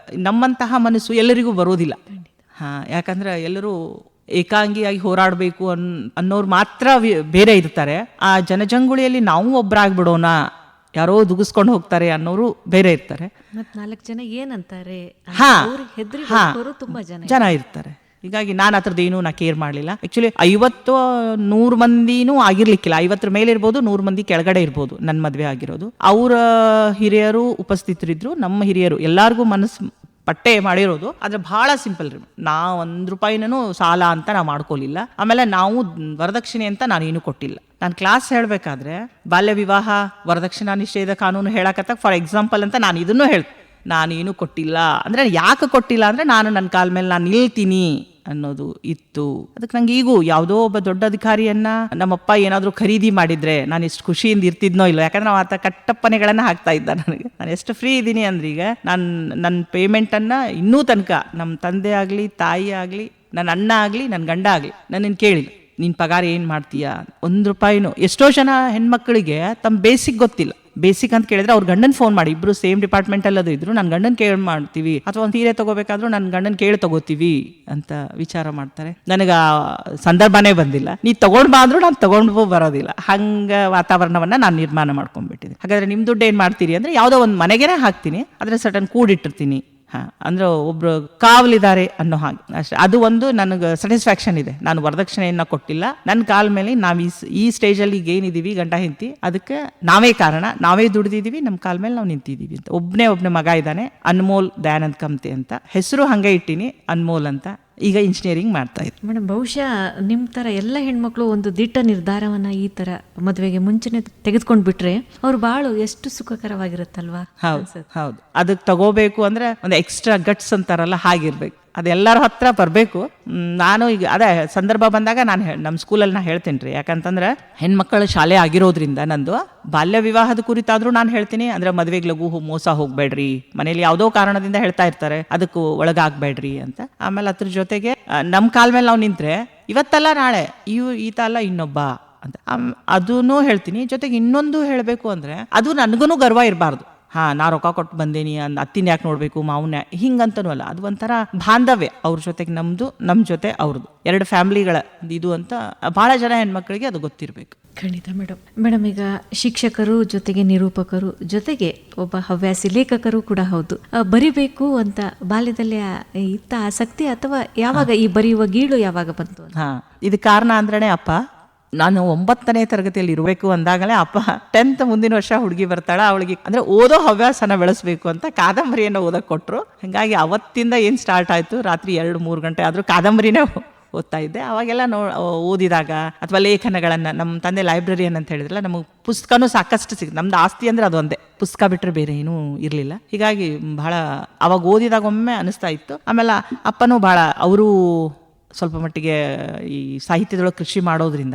ನಮ್ಮಂತಹ ಮನಸ್ಸು ಎಲ್ಲರಿಗೂ ಬರೋದಿಲ್ಲ. ಯಾಕಂದರೆ ಎಲ್ಲರೂ ಏಕಾಂಗಿಯಾಗಿ ಹೋರಾಡಬೇಕು ಅನ್ನೋರು ಮಾತ್ರ ಬೇರೆ ಇರ್ತಾರೆ. ಆ ಜನಜಂಗುಳಿಯಲ್ಲಿ ನಾವು ಒಬ್ಬರಾಗ್ಬಿಡೋಣ, ಯಾರೋ ದುಗಿಸ್ಕೊಂಡು ಹೋಗ್ತಾರೆ ಅನ್ನೋರು ಬೇರೆ ಇರ್ತಾರೆ. 4 ಜನ ಏನಂತಾರೆ ತುಂಬಾ ಜನ ಇರ್ತಾರೆ. ಹೀಗಾಗಿ ನಾನು ಅದ್ರದ್ದೇನು ನಾ ಕೇರ್ ಮಾಡಲಿಲ್ಲ. ಆ್ಯಕ್ಚುಲಿ 50-100 ಮಂದಿನೂ ಆಗಿರ್ಲಿಕ್ಕಿಲ್ಲ, 50 ಮೇಲೆ ಇರ್ಬೋದು, 100 ಮಂದಿ ಕೆಳಗಡೆ ಇರ್ಬೋದು ನನ್ನ ಮದುವೆ ಆಗಿರೋದು. ಅವರ ಹಿರಿಯರು ಉಪಸ್ಥಿತರಿದ್ರು, ನಮ್ಮ ಹಿರಿಯರು ಎಲ್ಲರಿಗೂ ಮನಸ್ಸು ಪಟ್ಟೆ ಮಾಡಿರೋದು. ಆದರೆ ಭಾಳ ಸಿಂಪಲ್ ರೀ, ನಾ ₹1 ಸಾಲ ಅಂತ ನಾವು ಮಾಡ್ಕೊಲಿಲ್ಲ. ಆಮೇಲೆ ನಾವು ವರದಕ್ಷಿಣೆ ಅಂತ ನಾನು ಏನೂ ಕೊಟ್ಟಿಲ್ಲ. ನಾನು ಕ್ಲಾಸ್ ಹೇಳಬೇಕಾದ್ರೆ ಬಾಲ್ಯ ವಿವಾಹ ವರದಕ್ಷಿಣಾ ನಿಷೇಧ ಕಾನೂನು ಹೇಳಕತ್ತಾಗ ಫಾರ್ ಎಕ್ಸಾಂಪಲ್ ಅಂತ ನಾನು ಇದನ್ನು ನಾನೇನು ಕೊಟ್ಟಿಲ್ಲ. ಅಂದರೆ ಯಾಕೆ ಕೊಟ್ಟಿಲ್ಲ ಅಂದರೆ, ನಾನು ನನ್ನ ಕಾಲ ಮೇಲೆ ನಾನು ನಿಲ್ತೀನಿ ಅನ್ನೋದು ಇತ್ತು. ಅದಕ್ಕೆ ನಂಗೆ ಈಗೂ ಯಾವುದೋ ಒಬ್ಬ ದೊಡ್ಡ ಅಧಿಕಾರಿಯನ್ನ ನಮ್ಮಪ್ಪ ಏನಾದರೂ ಖರೀದಿ ಮಾಡಿದ್ರೆ ನಾನು ಎಷ್ಟು ಖುಷಿಯಿಂದ ಇರ್ತಿದ್ನೋ ಇಲ್ಲೋ. ಯಾಕಂದ್ರೆ ನಾವು ಆತ ಕಟ್ಟಪ್ಪನೆಗಳನ್ನ ಹಾಕ್ತಾ ಇದ್ದ ನನಗೆ. ನಾನು ಎಷ್ಟು ಫ್ರೀ ಇದ್ದೀನಿ ಅಂದ್ರೆ, ಈಗ ನನ್ನ ಪೇಮೆಂಟನ್ನು ಇನ್ನೂ ತನಕ ನಮ್ಮ ತಂದೆ ಆಗಲಿ, ತಾಯಿ ಆಗಲಿ, ನನ್ನ ಅಣ್ಣ ಆಗಲಿ, ನನ್ನ ಗಂಡ ಆಗಲಿ ನನ್ನನ್ನು ಕೇಳಿಲ್ಲ, ನೀನು ಪಗಾರ ಏನು ಮಾಡ್ತೀಯಾ, ₹1. ಎಷ್ಟೋ ಜನ ಹೆಣ್ಮಕ್ಳಿಗೆ ತಮ್ಮ ಬೇಸಿಕ್ ಗೊತ್ತಿಲ್ಲ. ಬೇಸಿಕ್ ಅಂತ ಕೇಳಿದ್ರೆ ಅವ್ರ ಗಂಡನ ಫೋನ್ ಮಾಡಿ, ಇಬ್ರು ಸೇಮ್ ಡಿಪಾರ್ಟ್ಮೆಂಟಲ್ಲದು ಇದ್ರು, ನನ್ನ ಗಂಡನ ಕೇಳಿ ಮಾಡ್ತೀವಿ, ಅಥವಾ ಒಂದು ಸೀರೆ ತೊಗೋಬೇಕಾದ್ರೂ ನನ್ನ ಗಂಡನ ಕೇಳಿ ತೊಗೋತೀವಿ ಅಂತ ವಿಚಾರ ಮಾಡ್ತಾರೆ. ನನಗೆ ಆ ಸಂದರ್ಭನೇ ಬಂದಿಲ್ಲ. ನೀ ತೊಗೊಂಡು ಬಾ ಅಂದ್ರೂ ನಾನು ತೊಗೊಂಡು ಬರೋದಿಲ್ಲ. ಹಂಗೆ ವಾತಾವರಣವನ್ನು ನಾನು ನಿರ್ಮಾಣ ಮಾಡ್ಕೊಂಡ್ಬಿಟ್ಟಿದ್ದೀನಿ. ಹಾಗಾದರೆ ನಿಮ್ಮ ದುಡ್ಡು ಏನು ಮಾಡ್ತೀರಿ ಅಂದರೆ, ಯಾವುದೋ ಒಂದು ಮನೆಗೇನೆ ಹಾಕ್ತೀನಿ, ಆದರೆ ಸಡನ್ ಕೂಡಿಟ್ಟಿರ್ತೀನಿ. ಅಂದ್ರೆ ಒಬ್ರು ಕಾವಲಿದ್ದಾರೆ ಅನ್ನೋ ಹಾಗೆ ಅಷ್ಟೇ. ಅದು ಒಂದು ನನಗೆ ಸ್ಯಾಟಿಸ್ಫ್ಯಾಕ್ಷನ್ ಇದೆ. ನಾನು ವರದಕ್ಷಿಣೆಯನ್ನು ಕೊಟ್ಟಿಲ್ಲ. ನನ್ನ ಕಾಲ ಮೇಲೆ ನಾವು ಈ ಸ್ಟೇಜಲ್ಲಿ ಈಗ ಏನಿದ್ದೀವಿ ಗಂಡ ಹೆಂಡತಿ, ಅದಕ್ಕೆ ನಾವೇ ಕಾರಣ, ನಾವೇ ದುಡಿದಿದ್ದೀವಿ, ನಮ್ಮ ಕಾಲ ಮೇಲೆ ನಾವು ನಿಂತಿದ್ದೀವಿ ಅಂತ. ಒಬ್ಬನೇ ಮಗ ಇದ್ದಾನೆ, ಅನ್ಮೋಲ್ ದಯಾನಂದ್ ಕಮ್ತೆ ಅಂತ, ಹೆಸರು ಹಂಗೆ ಇಟ್ಟಿನಿ ಅನ್ಮೋಲ್ ಅಂತ. ಈಗ ಇಂಜಿನಿಯರಿಂಗ್ ಮಾಡ್ತಾ ಇದ್ದೆ. ಮೇಡಮ್, ಬಹುಶಃ ನಿಮ್ಮ ಥರ ಎಲ್ಲ ಹೆಣ್ಮಕ್ಳು ಒಂದು ದಿಟ್ಟ ನಿರ್ಧಾರವನ್ನು ಈ ಥರ ಮದುವೆಗೆ ಮುಂಚೆನೆ ತೆಗೆದುಕೊಂಡು ಬಿಟ್ರೆ ಅವ್ರು ಬಾಳು ಎಷ್ಟು ಸುಖಕರವಾಗಿರುತ್ತಲ್ವಾ? ಹೌದು. ಅದಕ್ಕೆ ತಗೋಬೇಕು ಅಂದ್ರೆ ಒಂದು ಎಕ್ಸ್ಟ್ರಾ ಗಟ್ಸ್ ಅಂತಾರಲ್ಲ, ಹಾಗಿರ್ಬೇಕು. ಅದೆಲ್ಲರ ಹತ್ರ ಬರಬೇಕು. ನಾನು ಈಗ ಅದೇ ಸಂದರ್ಭ ಬಂದಾಗ ನಾನು ನಮ್ಮ ಸ್ಕೂಲಲ್ಲಿ ನಾನು ಹೇಳ್ತೀನಿ ರೀ. ಯಾಕಂತಂದ್ರೆ ಹೆಣ್ಮಕ್ಕಳ ಶಾಲೆ ಆಗಿರೋದ್ರಿಂದ ನಂದು ಬಾಲ್ಯ ವಿವಾಹದ ಕುರಿತಾದ್ರೂ ನಾನು ಹೇಳ್ತೀನಿ. ಅಂದ್ರೆ ಮದುವೆಗೆ ಲಘು ಮೋಸ ಹೋಗ್ಬೇಡ್ರಿ, ಮನೇಲಿ ಯಾವುದೋ ಕಾರಣದಿಂದ ಹೇಳ್ತಾ ಇರ್ತಾರೆ ಅದಕ್ಕೂ ಒಳಗಾಗ್ಬೇಡ್ರಿ ಅಂತ. ಆಮೇಲೆ ಅದ್ರ ಜೊತೆಗೆ ನಮ್ಮ ಕಾಲ ಮೇಲೆ ನಾವು ನಿಂತ್ರೆ ಇವತ್ತಲ್ಲ ನಾಳೆ ಈತ ಅಲ್ಲ ಇನ್ನೊಬ್ಬ ಅಂತ ಅದೂ ಹೇಳ್ತೀನಿ. ಜೊತೆಗೆ ಇನ್ನೊಂದು ಹೇಳಬೇಕು ಅಂದರೆ ಅದು ನನಗೂ ಗರ್ವ ಇರಬಾರ್ದು. ನಾ ರೊಕ್ಕ ಕೊಟ್ಟು ಬಂದೇನಿ ಅತ್ತಿನ ಯಾಕೆ ನೋಡಬೇಕು ಮಾವನ್ನ ಹಿಂಗಂತನೂ ಅಲ್ಲ. ಅದು ಒಂಥರ ಬಾಂಧವ್ಯ, ಅವ್ರ ಜೊತೆಗೆ ನಮ್ಮದು, ನಮ್ಮ ಜೊತೆ ಅವ್ರದ್ದು, ಎರಡು ಫ್ಯಾಮ್ಲಿಗಳ ಇದು ಅಂತ ಭಾಳ ಜನ ಹೆಣ್ಮಕ್ಳಿಗೆ ಅದು ಗೊತ್ತಿರಬೇಕು. ಖಂಡಿತ ಮೇಡಮ್ ಈಗ ಶಿಕ್ಷಕರು ಜೊತೆಗೆ ನಿರೂಪಕರು ಜೊತೆಗೆ ಒಬ್ಬ ಹವ್ಯಾಸಿ ಲೇಖಕರು ಕೂಡ ಹೌದು. ಬರಿಬೇಕು ಅಂತ ಬಾಲ್ಯದಲ್ಲಿ ಇತ್ತ ಆಸಕ್ತಿ ಅಥವಾ ಯಾವಾಗ ಈ ಬರೆಯುವ ಗೀಳು ಯಾವಾಗ ಬಂತು? ಇದು ಕಾರಣ ಅಂದ್ರೇ ಅಪ್ಪ. ನಾನು 9ನೇ ತರಗತಿಯಲ್ಲಿ ಇರಬೇಕು ಅಂದಾಗಲೇ ಅಪ್ಪ 10th ಮುಂದಿನ ವರ್ಷ ಹುಡುಗಿ ಬರ್ತಾಳ, ಅವಳಿಗೆ ಅಂದರೆ ಓದೋ ಹವ್ಯಾಸನ ಬೆಳೆಸಬೇಕು ಅಂತ ಕಾದಂಬರಿಯನ್ನು ಓದಕ್ಕೆ ಕೊಟ್ಟರು. ಹಾಗಾಗಿ ಅವತ್ತಿಂದ ಏನು ಸ್ಟಾರ್ಟ್ ಆಯಿತು, ರಾತ್ರಿ 2-3 ಗಂಟೆ ಆದರೂ ಕಾದಂಬರಿನೇ ಓದ್ತಾ ಇದ್ದೆ. ಅವಾಗೆಲ್ಲ ಓದಿದಾಗ ಅಥವಾ ಲೇಖನಗಳನ್ನು ನಮ್ಮ ತಂದೆ ಲೈಬ್ರರಿಯನ್ ಅಂತ ಹೇಳಿದ್ರಲ್ಲ, ನಮಗೆ ಪುಸ್ತಕನೂ ಸಾಕಷ್ಟು ಸಿಗುತ್ತೆ. ನಮ್ದು ಆಸ್ತಿ ಅಂದರೆ ಅದು ಒಂದೇ, ಪುಸ್ತಕ ಬಿಟ್ಟರೆ ಬೇರೆ ಏನೂ ಇರಲಿಲ್ಲ. ಹೀಗಾಗಿ ಭಾಳ ಅವಾಗ ಓದಿದಾಗ ಒಮ್ಮೆ ಅನಿಸ್ತಾ ಇತ್ತು. ಆಮೇಲೆ ಅಪ್ಪನೂ ಭಾಳ ಅವರು ಸ್ವಲ್ಪ ಮಟ್ಟಿಗೆ ಈ ಸಾಹಿತ್ಯದೊಳಗೆ ಕೃಷಿ ಮಾಡೋದ್ರಿಂದ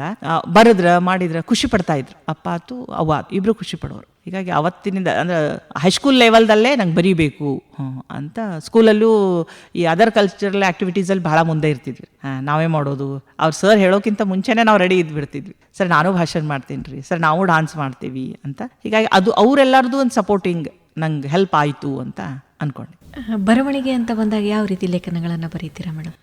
ಮಾಡಿದ್ರೆ ಖುಷಿ ಪಡ್ತಾ ಇದ್ರು. ಅಪ್ಪ ಆತು ಅವ್ವ ಇಬ್ರು ಖುಷಿ ಪಡೋರು. ಹೀಗಾಗಿ ಅವತ್ತಿನಿಂದ ಅಂದ್ರೆ ಹೈಸ್ಕೂಲ್ ಲೆವೆಲ್ದಲ್ಲೇ ನಂಗೆ ಬರೀಬೇಕು ಅಂತ ಸ್ಕೂಲಲ್ಲೂ ಈ ಅದರ್ ಕಲ್ಚರಲ್ ಆ್ಯಕ್ಟಿವಿಟೀಸಲ್ಲಿ ಭಾಳ ಮುಂದೆ ಇರ್ತಿದ್ವಿ. ನಾವೇ ಮಾಡೋದು, ಅವ್ರು ಸರ್ ಹೇಳೋಕ್ಕಿಂತ ಮುಂಚೆನೇ ನಾವು ರೆಡಿ ಇದ್ಬಿಡ್ತಿದ್ವಿ. ಸರ್ ನಾನು ಭಾಷಣ ಮಾಡ್ತೀನಿ ರೀ, ಸರ್ ನಾವು ಡಾನ್ಸ್ ಮಾಡ್ತೀವಿ ಅಂತ. ಹೀಗಾಗಿ ಅದು ಅವರೆಲ್ಲರದು ಒಂದು ಸಪೋರ್ಟಿಂಗ್ ನಂಗೆ ಹೆಲ್ಪ್ ಆಯಿತು ಅಂತ ಅಂದ್ಕೊಂಡೆ. ಬರವಣಿಗೆ ಅಂತ ಬಂದಾಗ ಯಾವ ರೀತಿ ಲೇಖನಗಳನ್ನು ಬರೀತೀರಾ ಮೇಡಮ್?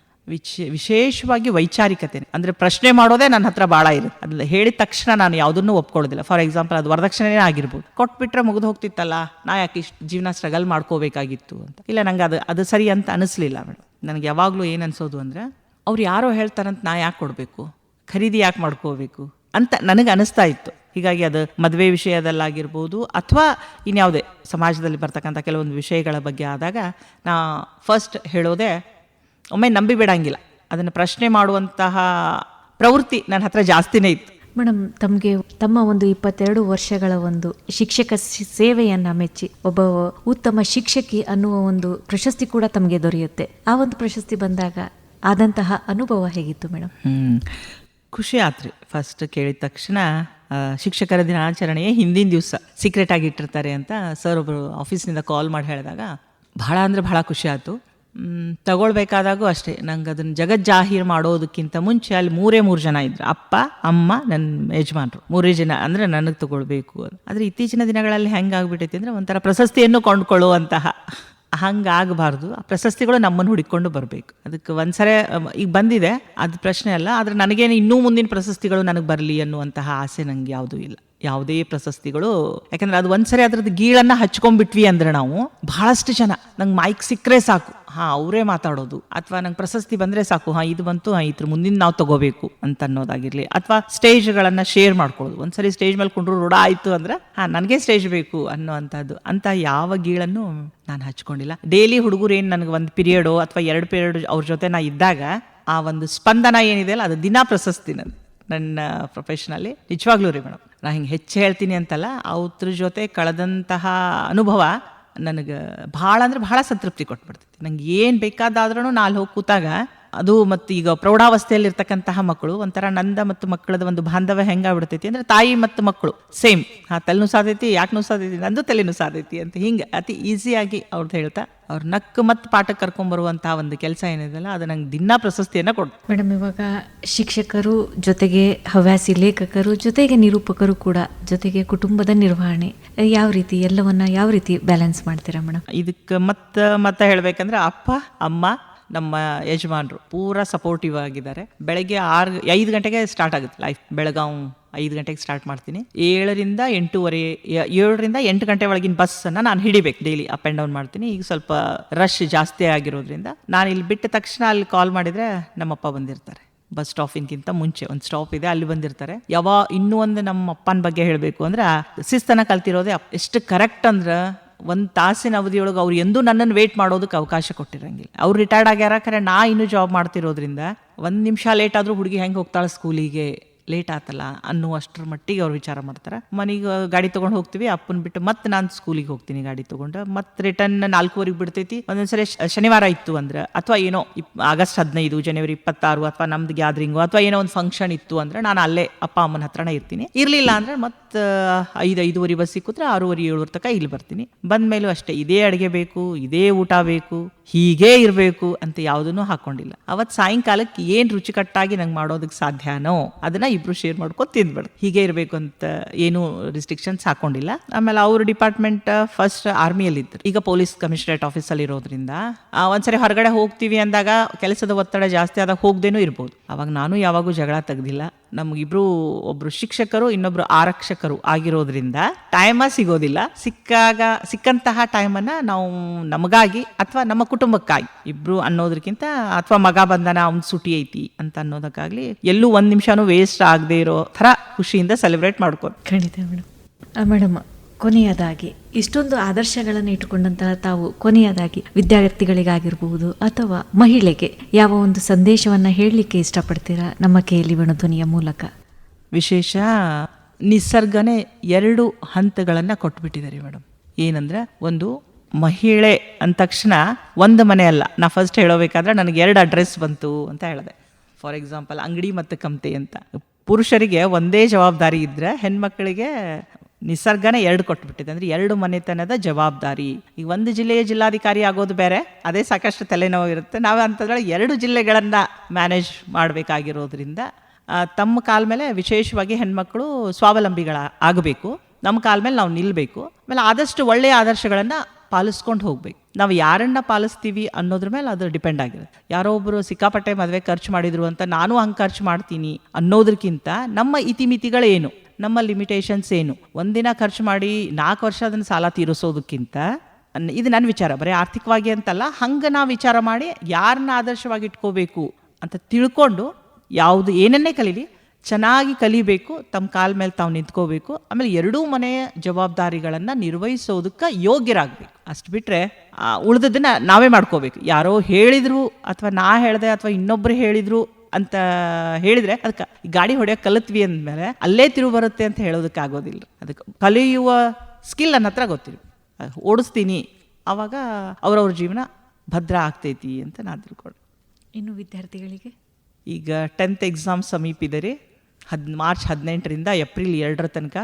ವಿಶೇಷವಾಗಿ ವೈಚಾರಿಕತೆ ಅಂದರೆ ಪ್ರಶ್ನೆ ಮಾಡೋದೇ ನನ್ನ ಹತ್ರ ಭಾಳ ಇರುತ್ತೆ. ಅದ್ರಲ್ಲಿ ಹೇಳಿದ ತಕ್ಷಣ ನಾನು ಯಾವುದನ್ನು ಒಪ್ಕೊಳ್ಳೋದಿಲ್ಲ. ಫಾರ್ ಎಕ್ಸಾಂಪಲ್ ಅದು ವರದಕ್ಷಿಣೆನೇ ಆಗಿರ್ಬೋದು, ಕೊಟ್ಬಿಟ್ರೆ ಮುಗಿದು ಹೋಗ್ತಿತ್ತಲ್ಲ, ನಾ ಯಾಕೆ ಇಷ್ಟು ಜೀವನ ಸ್ಟ್ರಗಲ್ ಮಾಡ್ಕೋಬೇಕಾಗಿತ್ತು ಅಂತ. ಇಲ್ಲ, ನಂಗೆ ಅದು ಸರಿ ಅಂತ ಅನಿಸ್ಲಿಲ್ಲ ಮೇಡಮ್. ನನಗೆ ಯಾವಾಗಲೂ ಏನು ಅನಿಸೋದು ಅಂದರೆ ಅವ್ರು ಯಾರೋ ಹೇಳ್ತಾರಂತ ನಾ ಯಾಕೆ ಕೊಡಬೇಕು, ಖರೀದಿ ಯಾಕೆ ಮಾಡ್ಕೋಬೇಕು ಅಂತ ನನಗೆ ಅನಿಸ್ತಾ ಇತ್ತು. ಹೀಗಾಗಿ ಅದು ಮದುವೆ ವಿಷಯದಲ್ಲಾಗಿರ್ಬೋದು ಅಥವಾ ಇನ್ಯಾವುದೇ ಸಮಾಜದಲ್ಲಿ ಬರ್ತಕ್ಕಂಥ ಕೆಲವೊಂದು ವಿಷಯಗಳ ಬಗ್ಗೆ ಆದಾಗ ನಾ ಫಸ್ಟ್ ಹೇಳೋದೇ ಒಮ್ಮೆ ನಂಬಿ ಬಿಡಂಗಿಲ್ಲ, ಅದನ್ನು ಪ್ರಶ್ನೆ ಮಾಡುವಂತಹ ಪ್ರವೃತ್ತಿ ನನ್ನ ಹತ್ರ ಜಾಸ್ತಿನೇ ಇತ್ತು. ಮೇಡಮ್, ತಮಗೆ ತಮ್ಮ ಒಂದು 22 ವರ್ಷಗಳ ಒಂದು ಶಿಕ್ಷಕ ಸೇವೆಯನ್ನು ಮೆಚ್ಚಿ ಒಬ್ಬ ಉತ್ತಮ ಶಿಕ್ಷಕಿ ಅನ್ನುವ ಒಂದು ಪ್ರಶಸ್ತಿ ಕೂಡ ತಮಗೆ ದೊರೆಯುತ್ತೆ. ಆ ಒಂದು ಪ್ರಶಸ್ತಿ ಬಂದಾಗ ಆದಂತಹ ಅನುಭವ ಹೇಗಿತ್ತು ಮೇಡಮ್? ಖುಷಿ ಆತ್ರಿ. ಫಸ್ಟ್ ಕೇಳಿದ ತಕ್ಷಣ ಶಿಕ್ಷಕರ ದಿನಾಚರಣೆಯೇ ಹಿಂದಿನ ದಿವಸ ಸೀಕ್ರೆಟ್ ಆಗಿ ಇಟ್ಟಿರ್ತಾರೆ ಅಂತ ಸರ್ ಒಬ್ಬರು ಆಫೀಸ್ನಿಂದ ಕಾಲ್ ಮಾಡಿ ಹೇಳಿದಾಗ ಭಾಳ ಅಂದರೆ ಭಾಳ ಖುಷಿ ಆಯಿತು. ತಗೊಳ್ಬೇಕಾದಾಗೂ ಅಷ್ಟೇ, ನಂಗೆ ಅದನ್ನು ಜಗಜ್ಜಾಹೀರ್ ಮಾಡೋದಕ್ಕಿಂತ ಮುಂಚೆ ಅಲ್ಲಿ 3 ಜನ ಇದ್ರು, ಅಪ್ಪ, ಅಮ್ಮ, ನನ್ನ ಯಜಮಾನ್ರು. 3 ಜನ ಅಂದರೆ ನನಗೆ ತಗೊಳ್ಬೇಕು. ಆದರೆ ಇತ್ತೀಚಿನ ದಿನಗಳಲ್ಲಿ ಹೆಂಗಾಗ್ಬಿಟ್ಟೈತಿ ಅಂದರೆ ಒಂಥರ ಪ್ರಶಸ್ತಿಯನ್ನು ಕೊಂಡ್ಕೊಳ್ಳುವಂತಹ ಹಂಗಾಗಬಾರ್ದು. ಆ ಪ್ರಶಸ್ತಿಗಳು ನಮ್ಮನ್ನು ಹುಡುಕೊಂಡು ಬರಬೇಕು. ಅದಕ್ಕೆ ಒಂದ್ಸರಿ ಈಗ ಬಂದಿದೆ, ಅದು ಪ್ರಶ್ನೆ ಅಲ್ಲ. ಆದರೆ ನನಗೇನು ಇನ್ನೂ ಮುಂದಿನ ಪ್ರಶಸ್ತಿಗಳು ನನಗೆ ಬರಲಿ ಅನ್ನುವಂತಹ ಆಸೆ ನನಗೆ ಯಾವುದೂ ಇಲ್ಲ. ಯಾವುದೇ ಪ್ರಶಸ್ತಿಗಳು, ಯಾಕಂದ್ರೆ ಅದು ಒಂದ್ಸರಿ ಅದ್ರದ್ದು ಗೀಳನ್ನು ಹಚ್ಕೊಂಡ್ಬಿಟ್ವಿ ಅಂದ್ರೆ ನಾವು ಬಹಳಷ್ಟು ಜನ ನಂಗೆ ಮೈಕ್ ಸಿಕ್ಕರೆ ಸಾಕು, ಅವರೇ ಮಾತಾಡೋದು, ಅಥವಾ ನಂಗೆ ಪ್ರಶಸ್ತಿ ಬಂದರೆ ಸಾಕು, ಇದು ಬಂತು, ಇದ್ರ ಮುಂದಿನ ನಾವು ತಗೋಬೇಕು ಅಂತ ಅನ್ನೋದಾಗಿರಲಿ, ಅಥವಾ ಸ್ಟೇಜ್ಗಳನ್ನು ಶೇರ್ ಮಾಡ್ಕೊಳ್ಳೋದು. ಒಂದ್ಸರಿ ಸ್ಟೇಜ್ ಮೇಲೆ ಕೊಂಡ್ರು ರೂಢ ಆಯಿತು ಅಂದ್ರೆ ನನಗೆ ಸ್ಟೇಜ್ ಬೇಕು ಅನ್ನೋವಂಥದ್ದು. ಅಂತ ಯಾವ ಗೀಳನ್ನು ನಾನು ಹಚ್ಕೊಂಡಿಲ್ಲ. ಡೈಲಿ ಹುಡುಗರು ಏನು ನನಗೆ ಒಂದು ಪೀರಿಯಡೋ ಅಥವಾ 2 ಪೀರಿಯಡ್ ಅವ್ರ ಜೊತೆ ನಾ ಇದ್ದಾಗ ಆ ಒಂದು ಸ್ಪಂದನ ಏನಿದೆ ಅಲ್ಲ, ಅದು ದಿನಾ ಪ್ರಶಸ್ತಿ ನನ್ನ ಪ್ರೊಫೆಷನಲ್ಲಿ. ನಿಜವಾಗ್ಲೂ ರೀ ಮೇಡಮ್, ನಾನು ಹಿಂಗೆ ಹೆಚ್ಚು ಹೇಳ್ತೀನಿ ಅಂತಲ್ಲ, ಅವ್ರ ಜೊತೆ ಕಳೆದಂತಹ ಅನುಭವ ನನಗೆ ಭಾಳ ಅಂದರೆ ಭಾಳ ಸಂತೃಪ್ತಿ ಕೊಟ್ಬಿಡ್ತೈತಿ. ನಂಗೆ ಏನು ಬೇಕಾದಾದ್ರೂ ನಾನು ಅಲ್ಲಿ ಹೋಗಿ ಕೂತಾಗ ಅದು. ಮತ್ತು ಈಗ ಪ್ರೌಢಾವಸ್ಥೆಯಲ್ಲಿರ್ತಕ್ಕಂತಹ ಮಕ್ಕಳು ಒಂಥರ ನಂದ ಮತ್ತು ಮಕ್ಕಳದ ಒಂದು ಬಾಂಧವ್ಯ ಹೆಂಗಾಗ್ಬಿಡ್ತೈತಿ ಅಂದರೆ ತಾಯಿ ಮತ್ತು ಮಕ್ಕಳು ಸೇಮ್. ತಲೆನೂ ಸಾದೈತಿ, ಯಾಕೆ ನುಸಾದೈತಿ, ನಂದು ತಲೆನೂ ಸಾದೈತಿ ಅಂತ ಹಿಂಗೆ ಅತಿ ಈಸಿಯಾಗಿ ಅವ್ರದ್ದು ಹೇಳ್ತಾ ಅವ್ರು ನಕ್ಕು ಮತ್ತು ಪಾಠಕ್ಕೆ ಕರ್ಕೊಂಬರುವಂತಹ ಒಂದು ಕೆಲಸ ಏನಿದೆಯಲ್ಲ, ಅದು ನಂಗೆ ದಿನಾ ಪ್ರಶಸ್ತಿಯನ್ನು ಕೊಡು. ಮೇಡಮ್, ಇವಾಗ ಶಿಕ್ಷಕರು ಜೊತೆಗೆ ಹವ್ಯಾಸಿ ಲೇಖಕರು ಜೊತೆಗೆ ನಿರೂಪಕರು ಕೂಡ ಜೊತೆಗೆ ಕುಟುಂಬದ ನಿರ್ವಹಣೆ ಯಾವ ರೀತಿ ಎಲ್ಲವನ್ನ ಯಾವ ರೀತಿ ಬ್ಯಾಲೆನ್ಸ್ ಮಾಡ್ತೀರಾ ಮೇಡಮ್? ಇದಕ್ಕೆ ಮತ್ತೆ ಹೇಳ್ಬೇಕಂದ್ರೆ ಅಪ್ಪ, ಅಮ್ಮ, ನಮ್ಮ ಯಜಮಾನ್ರು ಪೂರಾ ಸಪೋರ್ಟಿವ್ ಆಗಿದ್ದಾರೆ. ಬೆಳಗ್ಗೆ 5 ಗಂಟೆಗೆ ಸ್ಟಾರ್ಟ್ ಆಗುತ್ತೆ ಲೈಫ್. ಬೆಳಗಾವ್ 5 ಗಂಟೆಗೆ ಸ್ಟಾರ್ಟ್ ಮಾಡ್ತೀನಿ. 7ರಿಂದ 8 ಗಂಟೆ ಒಳಗಿನ ಬಸ್ಸನ್ನು ನಾನು ಹಿಡಿಬೇಕು. ಡೈಲಿ ಅಪ್ ಆ್ಯಂಡ್ ಡೌನ್ ಮಾಡ್ತೀನಿ. ಈಗ ಸ್ವಲ್ಪ ರಶ್ ಜಾಸ್ತಿ ಆಗಿರೋದ್ರಿಂದ ನಾನು ಇಲ್ಲಿ ಬಿಟ್ಟ ತಕ್ಷಣ ಅಲ್ಲಿ ಕಾಲ್ ಮಾಡಿದರೆ ನಮ್ಮಪ್ಪ ಬಂದಿರ್ತಾರೆ. ಬಸ್ ಸ್ಟಾಪಿನ್ಗಿಂತ ಮುಂಚೆ ಒಂದು ಸ್ಟಾಪ್ ಇದೆ, ಅಲ್ಲಿ ಬಂದಿರ್ತಾರೆ. ಇನ್ನೂ ಒಂದು ನಮ್ಮ ಅಪ್ಪನ ಬಗ್ಗೆ ಹೇಳಬೇಕು ಅಂದ್ರೆ ಶಿಸ್ತನ್ನು ಕಲ್ತಿರೋದೇ. ಎಷ್ಟು ಕರೆಕ್ಟ್ ಅಂದ್ರೆ 1 ತಾಸಿನ ಅವಧಿಯೊಳಗೆ ಅವ್ರು ಎಂದೂ ನನ್ನನ್ನು ವೇಟ್ ಮಾಡೋದಕ್ಕೆ ಅವಕಾಶ ಕೊಟ್ಟಿರಂಗಿಲ್ಲ. ಅವ್ರು ರಿಟೈರ್ಡ್ ಆಗ್ಯಾರ, ಖರೆ ನಾ ಇನ್ನೂ ಜಾಬ್ ಮಾಡ್ತಿರೋದ್ರಿಂದ 1 ನಿಮಿಷ ಲೇಟ್ ಆದರೂ ಹುಡುಗಿ ಹೆಂಗೆ ಹೋಗ್ತಾಳೆ ಸ್ಕೂಲಿಗೆ, ಲೇಟ್ ಆತಲ್ಲ ಅನ್ನುವಷ್ಟರ ಮಟ್ಟಿಗೆ ಅವ್ರು ವಿಚಾರ ಮಾಡ್ತಾರೆ. ಮನೆಗೆ ಗಾಡಿ ತೊಗೊಂಡು ಹೋಗ್ತೀವಿ, ಅಪ್ಪನ ಬಿಟ್ಟು ಮತ್ತೆ ನಾನು ಸ್ಕೂಲಿಗೆ ಹೋಗ್ತೀನಿ ಗಾಡಿ ತೊಗೊಂಡು. ಮತ್ತೆ ರಿಟರ್ನ್ 4:15 ಬಿಡ್ತೈತಿ. ಒಂದೊಂದ್ಸರಿ ಶನಿವಾರ ಇತ್ತು ಅಂದ್ರೆ, ಅಥವಾ ಏನೋ ಆಗಸ್ಟ್ 15, ಜನವರಿ 26 ಅಥವಾ ನಮ್ದು ಗ್ಯಾದರಿಂಗು ಅಥವಾ ಏನೋ ಒಂದು ಫಂಕ್ಷನ್ ಇತ್ತು ಅಂದ್ರೆ ನಾನು ಅಲ್ಲೇ ಅಪ್ಪ ಅಮ್ಮನ ಹತ್ರನೇ ಇರ್ತೀನಿ. ಇರಲಿಲ್ಲ ಅಂದ್ರೆ ಮತ್ತೆ 5:30 ಬಸ್ ಸಿಕ್ಕಿದ್ರೆ 6:30, 7 ತನಕ ಇಲ್ಲಿ ಬರ್ತೀನಿ. ಬಂದ್ಮೇಲೂ ಅಷ್ಟೇ, ಇದೇ ಅಡುಗೆ ಬೇಕು, ಇದೇ ಊಟ ಬೇಕು, ಹೀಗೇ ಇರಬೇಕು ಅಂತ ಯಾವುದನ್ನು ಹಾಕೊಂಡಿಲ್ಲ. ಅವತ್ತು ಸಾಯಂಕಾಲಕ್ಕೆ ಏನು ರುಚಿಕಟ್ಟಾಗಿ ನಂಗೆ ಮಾಡೋದಕ್ಕೆ ಸಾಧ್ಯನೋ ಅದನ್ನ ಇಬ್ರು ಶೇರ್ ಮಾಡ್ಕೊಂಡು ತಿಂದ್ಬಿಡ್ದು. ಹೀಗೆ ಇರಬೇಕು ಅಂತ ಏನು ರಿಸ್ಟ್ರಿಕ್ಷನ್ಸ್ ಹಾಕೊಂಡಿಲ್ಲ. ಆಮೇಲೆ ಅವ್ರ ಡಿಪಾರ್ಟ್ಮೆಂಟ್ ಫಸ್ಟ್ ಆರ್ಮಿಯಲ್ಲಿ ಇದ್ರು, ಈಗ ಪೊಲೀಸ್ ಕಮಿಷನರೇಟ್ ಆಫೀಸಲ್ಲಿ ಇರೋದ್ರಿಂದ ಒಂದ್ಸರಿ ಹೊರಗಡೆ ಹೋಗ್ತೀವಿ ಅಂದಾಗ ಕೆಲಸದ ಒತ್ತಡ ಜಾಸ್ತಿ ಆದಾಗ ಹೋಗ್ದೇನೂ ಇರ್ಬೋದು. ಅವಾಗ ನಾನು ಯಾವಾಗೂ ಜಗಳ ತೆಗ್ದಿಲ್ಲ. ನಮಗಿಬ್ರು, ಒಬ್ರು ಶಿಕ್ಷಕರು, ಇನ್ನೊಬ್ರು ಆರಕ್ಷಕರು ಆಗಿರೋದ್ರಿಂದ ಟೈಮ ಸಿಗೋದಿಲ್ಲ. ಸಿಕ್ಕಂತಹ ಟೈಮನ್ನ ನಾವು ನಮಗಾಗಿ ಅಥವಾ ನಮ್ಮ ಕುಟುಂಬಕ್ಕಾಗಿ ಇಬ್ರು ಅನ್ನೋದಕ್ಕಿಂತ, ಅಥವಾ ಮಗ ಬಂದನ ಅವ್ನ್ ಸುಟಿ ಐತಿ ಅಂತ ಅನ್ನೋದಕ್ಕಾಗ್ಲಿ ಎಲ್ಲೂ 1 ನಿಮಿಷನೂ ವೇಸ್ಟ್ ಆಗದೆ ಇರೋ ಥರ ಖುಷಿಯಿಂದ ಸೆಲೆಬ್ರೇಟ್ ಮಾಡ್ಕೊ. ಖಂಡಿತ ಮೇಡಮ್. ಕೊನೆಯದಾಗಿ ಇಷ್ಟೊಂದು ಆದರ್ಶಗಳನ್ನು ಇಟ್ಟುಕೊಂಡಂತಹ ತಾವು ಕೊನೆಯದಾಗಿ ವಿದ್ಯಾರ್ಥಿಗಳಿಗಾಗಿರ್ಬಹುದು ಅಥವಾ ಮಹಿಳೆಗೆ ಯಾವ ಒಂದು ಸಂದೇಶವನ್ನ ಹೇಳಲಿಕ್ಕೆ ಇಷ್ಟಪಡ್ತೀರಾ ನಮ್ಮ KLE ವೇಣುಧ್ವನಿಯ ಮೂಲಕ? ವಿಶೇಷ, ನಿಸರ್ಗನೇ 2 ಹಂತಗಳನ್ನು ಕೊಟ್ಬಿಟ್ಟಿದ್ದಾರೆ ಮೇಡಮ್. ಏನಂದ್ರೆ, ಒಂದು ಮಹಿಳೆ ಅಂದ ತಕ್ಷಣ ಒಂದು ಮನೆ ಅಲ್ಲ. ನಾ ಫಸ್ಟ್ ಹೇಳೋಬೇಕಾದ್ರೆ ನನಗೆ 2 ಅಡ್ರೆಸ್ ಬಂತು ಅಂತ ಹೇಳಿದೆ. ಫಾರ್ ಎಕ್ಸಾಂಪಲ್, ಅಂಗಡಿ ಮತ್ತು ಕಮತೆ ಅಂತ. ಪುರುಷರಿಗೆ ಒಂದೇ ಜವಾಬ್ದಾರಿ ಇದ್ರೆ ಹೆಣ್ಮಕ್ಳಿಗೆ ನಿಸರ್ಗನೇ 2 ಕೊಟ್ಬಿಟ್ಟಿದೆ. ಅಂದರೆ 2 ಮನೆತನದ ಜವಾಬ್ದಾರಿ. ಈಗ ಒಂದು ಜಿಲ್ಲೆಯ ಜಿಲ್ಲಾಧಿಕಾರಿ ಆಗೋದು ಬೇರೆ, ಅದೇ ಸಾಕಷ್ಟು ತಲೆನೋವು ಇರುತ್ತೆ. ನಾವು ಅಂತಂದ್ರೆ 2 ಜಿಲ್ಲೆಗಳನ್ನು ಮ್ಯಾನೇಜ್ ಮಾಡಬೇಕಾಗಿರೋದ್ರಿಂದ ತಮ್ಮ ಕಾಲ ಮೇಲೆ ವಿಶೇಷವಾಗಿ ಹೆಣ್ಮಕ್ಳು ಸ್ವಾವಲಂಬಿಗಳಾಗಬೇಕು. ನಮ್ಮ ಕಾಲ ಮೇಲೆ ನಾವು ನಿಲ್ಲಬೇಕು. ಆಮೇಲೆ ಆದಷ್ಟು ಒಳ್ಳೆಯ ಆದರ್ಶಗಳನ್ನು ಪಾಲಿಸ್ಕೊಂಡು ಹೋಗ್ಬೇಕು. ನಾವು ಯಾರನ್ನ ಪಾಲಿಸ್ತೀವಿ ಅನ್ನೋದ್ರ ಮೇಲೆ ಅದು ಡಿಪೆಂಡ್ ಆಗಿರುತ್ತೆ. ಯಾರೋ ಒಬ್ಬರು ಸಿಕ್ಕಾಪಟ್ಟೆ ಮದುವೆ ಖರ್ಚು ಮಾಡಿದ್ರು ಅಂತ ನಾನು ಹಂಗೆ ಖರ್ಚು ಮಾಡ್ತೀನಿ ಅನ್ನೋದಕ್ಕಿಂತ ನಮ್ಮ ಇತಿಮಿತಿಗಳೇನು, ನಮ್ಮ ಲಿಮಿಟೇಷನ್ಸ್ ಏನು, ಒಂದಿನ ಖರ್ಚು ಮಾಡಿ 4 ವರ್ಷ ಅದನ್ನು ಸಾಲ ತೀರಿಸೋದಕ್ಕಿಂತ, ಇದು ನನ್ನ ವಿಚಾರ, ಬರೀ ಆರ್ಥಿಕವಾಗಿ ಅಂತಲ್ಲ, ಹಂಗೆ ನಾವು ವಿಚಾರ ಮಾಡಿ ಯಾರನ್ನ ಆದರ್ಶವಾಗಿ ಇಟ್ಕೋಬೇಕು ಅಂತ ತಿಳ್ಕೊಂಡು ಯಾವುದು ಏನನ್ನೇ ಕಲೀಲಿ ಚೆನ್ನಾಗಿ ಕಲಿಬೇಕು, ತಮ್ಮ ಕಾಲ ಮೇಲೆ ತಾವು ನಿಂತ್ಕೋಬೇಕು. ಆಮೇಲೆ 2 ಮನೆಯ ಜವಾಬ್ದಾರಿಗಳನ್ನು ನಿರ್ವಹಿಸೋದಕ್ಕೆ ಯೋಗ್ಯರಾಗಬೇಕು. ಅಷ್ಟು ಬಿಟ್ಟರೆ ಉಳಿದದನ್ನ ನಾವೇ ಮಾಡ್ಕೋಬೇಕು. ಯಾರೋ ಹೇಳಿದ್ರು ಅಥವಾ ನಾ ಹೇಳಿದೆ ಅಥವಾ ಇನ್ನೊಬ್ಬರು ಹೇಳಿದ್ರು ಅಂತ ಹೇಳಿದ್ರೆ ಅದಕ್ಕೆ ಗಾಡಿ ಹೊಡೆಯೋಕೆ ಕಲಿತ್ವಿ ಅಂದಮೇಲೆ ಅಲ್ಲೇ ತಿರುವು ಬರುತ್ತೆ ಅಂತ ಹೇಳೋದಕ್ಕೆ ಆಗೋದಿಲ್ಲ. ಅದಕ್ಕೆ ಕಲಿಯುವ ಸ್ಕಿಲ್ ನನ್ನ ಹತ್ರ ಗೊತ್ತಿರು, ಓಡಿಸ್ತೀನಿ, ಆವಾಗ ಅವ್ರವ್ರ ಜೀವನ ಭದ್ರ ಆಗ್ತೈತಿ ಅಂತ ನಾನು ತಿಳ್ಕೊಂಡು. ಇನ್ನು ವಿದ್ಯಾರ್ಥಿಗಳಿಗೆ ಈಗ 10th ಎಕ್ಸಾಮ್ ಸಮೀಪಿದೆ ರೀ. ಮಾರ್ಚ್ 18ರಿಂದ ಏಪ್ರಿಲ್ 2 ತನಕ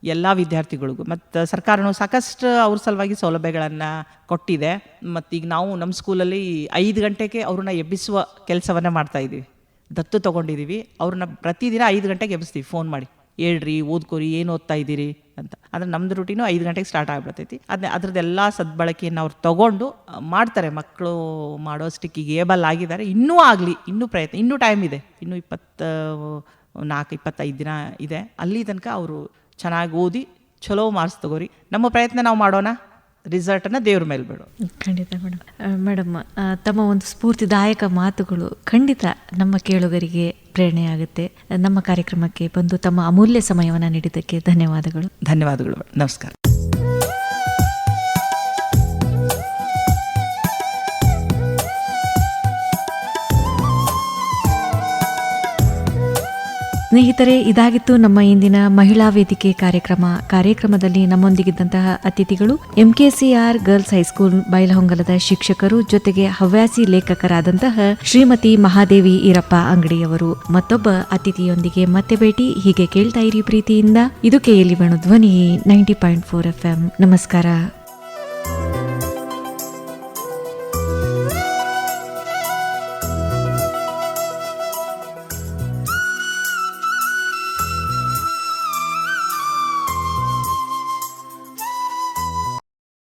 ಎಲ್ಲ ವಿದ್ಯಾರ್ಥಿಗಳಿಗೂ ಮತ್ತು ಸರ್ಕಾರನೂ ಸಾಕಷ್ಟು ಅವ್ರ ಸಲುವಾಗಿ ಸೌಲಭ್ಯಗಳನ್ನು ಕೊಟ್ಟಿದೆ. ಮತ್ತು ಈಗ ನಾವು ನಮ್ಮ ಸ್ಕೂಲಲ್ಲಿ 5 ಗಂಟೆಗೆ ಅವ್ರನ್ನ ಎಬ್ಬಿಸುವ ಕೆಲಸವನ್ನು ಮಾಡ್ತಾಯಿದ್ದೀವಿ. ದತ್ತು ತೊಗೊಂಡಿದ್ದೀವಿ. ಅವ್ರನ್ನ ಪ್ರತಿದಿನ 5 ಗಂಟೆಗೆ ಎಬ್ಬಿಸ್ತೀವಿ ಫೋನ್ ಮಾಡಿ, ಹೇಳ್ರಿ, ಓದ್ಕೋರಿ, ಏನು ಓದ್ತಾ ಇದ್ದೀರಿ ಅಂತ. ಅಂದರೆ ನಮ್ಮದು ರೂಟೀನು 5 ಗಂಟೆಗೆ ಸ್ಟಾರ್ಟ್ ಆಗಿಬಿಡ್ತೈತಿ. ಅದ್ರದ್ದೆಲ್ಲ ಸದ್ಬಳಕೆಯನ್ನು ಅವ್ರು ತೊಗೊಂಡು ಮಾಡ್ತಾರೆ. ಮಕ್ಕಳು ಮಾಡೋಷ್ಟಕ್ಕೆ ಈಗ ಏಬಲ್ ಆಗಿದ್ದಾರೆ. ಇನ್ನೂ ಆಗಲಿ, ಇನ್ನೂ ಪ್ರಯತ್ನ, ಇನ್ನೂ ಟೈಮ್ ಇದೆ. ಇನ್ನೂ 24-25 ದಿನ ಇದೆ. ಅಲ್ಲಿ ತನಕ ಅವರು ಚೆನ್ನಾಗಿ ಓದಿ ಚಲೋ ಮಾರ್ಕ್ಸ್ ತಗೋರಿ. ನಮ್ಮ ಪ್ರಯತ್ನ ನಾವು ಮಾಡೋಣ, ರಿಸಲ್ಟನ್ನು ದೇವ್ರ ಮೇಲೆ ಬಿಡು. ಖಂಡಿತ ಮೇಡಮ್, ತಮ್ಮ ಒಂದು ಸ್ಫೂರ್ತಿದಾಯಕ ಮಾತುಗಳು ಖಂಡಿತ ನಮ್ಮ ಕೇಳುಗರಿಗೆ ಪ್ರೇರಣೆಯಾಗುತ್ತೆ. ನಮ್ಮ ಕಾರ್ಯಕ್ರಮಕ್ಕೆ ಬಂದು ತಮ್ಮ ಅಮೂಲ್ಯ ಸಮಯವನ್ನು ನೀಡಿದ್ದಕ್ಕೆ ಧನ್ಯವಾದಗಳು. ಧನ್ಯವಾದಗಳು, ನಮಸ್ಕಾರ. ಸ್ನೇಹಿತರೆ, ಇದಾಗಿತ್ತು ನಮ್ಮ ಇಂದಿನ ಮಹಿಳಾ ವೇದಿಕೆ ಕಾರ್ಯಕ್ರಮದಲ್ಲಿ ನಮ್ಮೊಂದಿಗಿದ್ದಂತಹ ಅತಿಥಿಗಳು MKCR ಗರ್ಲ್ಸ್ ಹೈಸ್ಕೂಲ್ ಬೈಲಹೊಂಗಲದ ಶಿಕ್ಷಕರು, ಜೊತೆಗೆ ಹವ್ಯಾಸಿ ಲೇಖಕರಾದಂತಹ ಶ್ರೀಮತಿ ಮಹಾದೇವಿ ಈರಪ್ಪ ಅಂಗಡಿಯವರು. ಮತ್ತೊಬ್ಬ ಅತಿಥಿಯೊಂದಿಗೆ ಮತ್ತೆ ಭೇಟಿ. ಹೀಗೆ ಕೇಳ್ತಾ ಇರಿ ಪ್ರೀತಿಯಿಂದ. ಇದು KLE ವೇಣುಧ್ವನಿ 90.4 FM. ನಮಸ್ಕಾರ.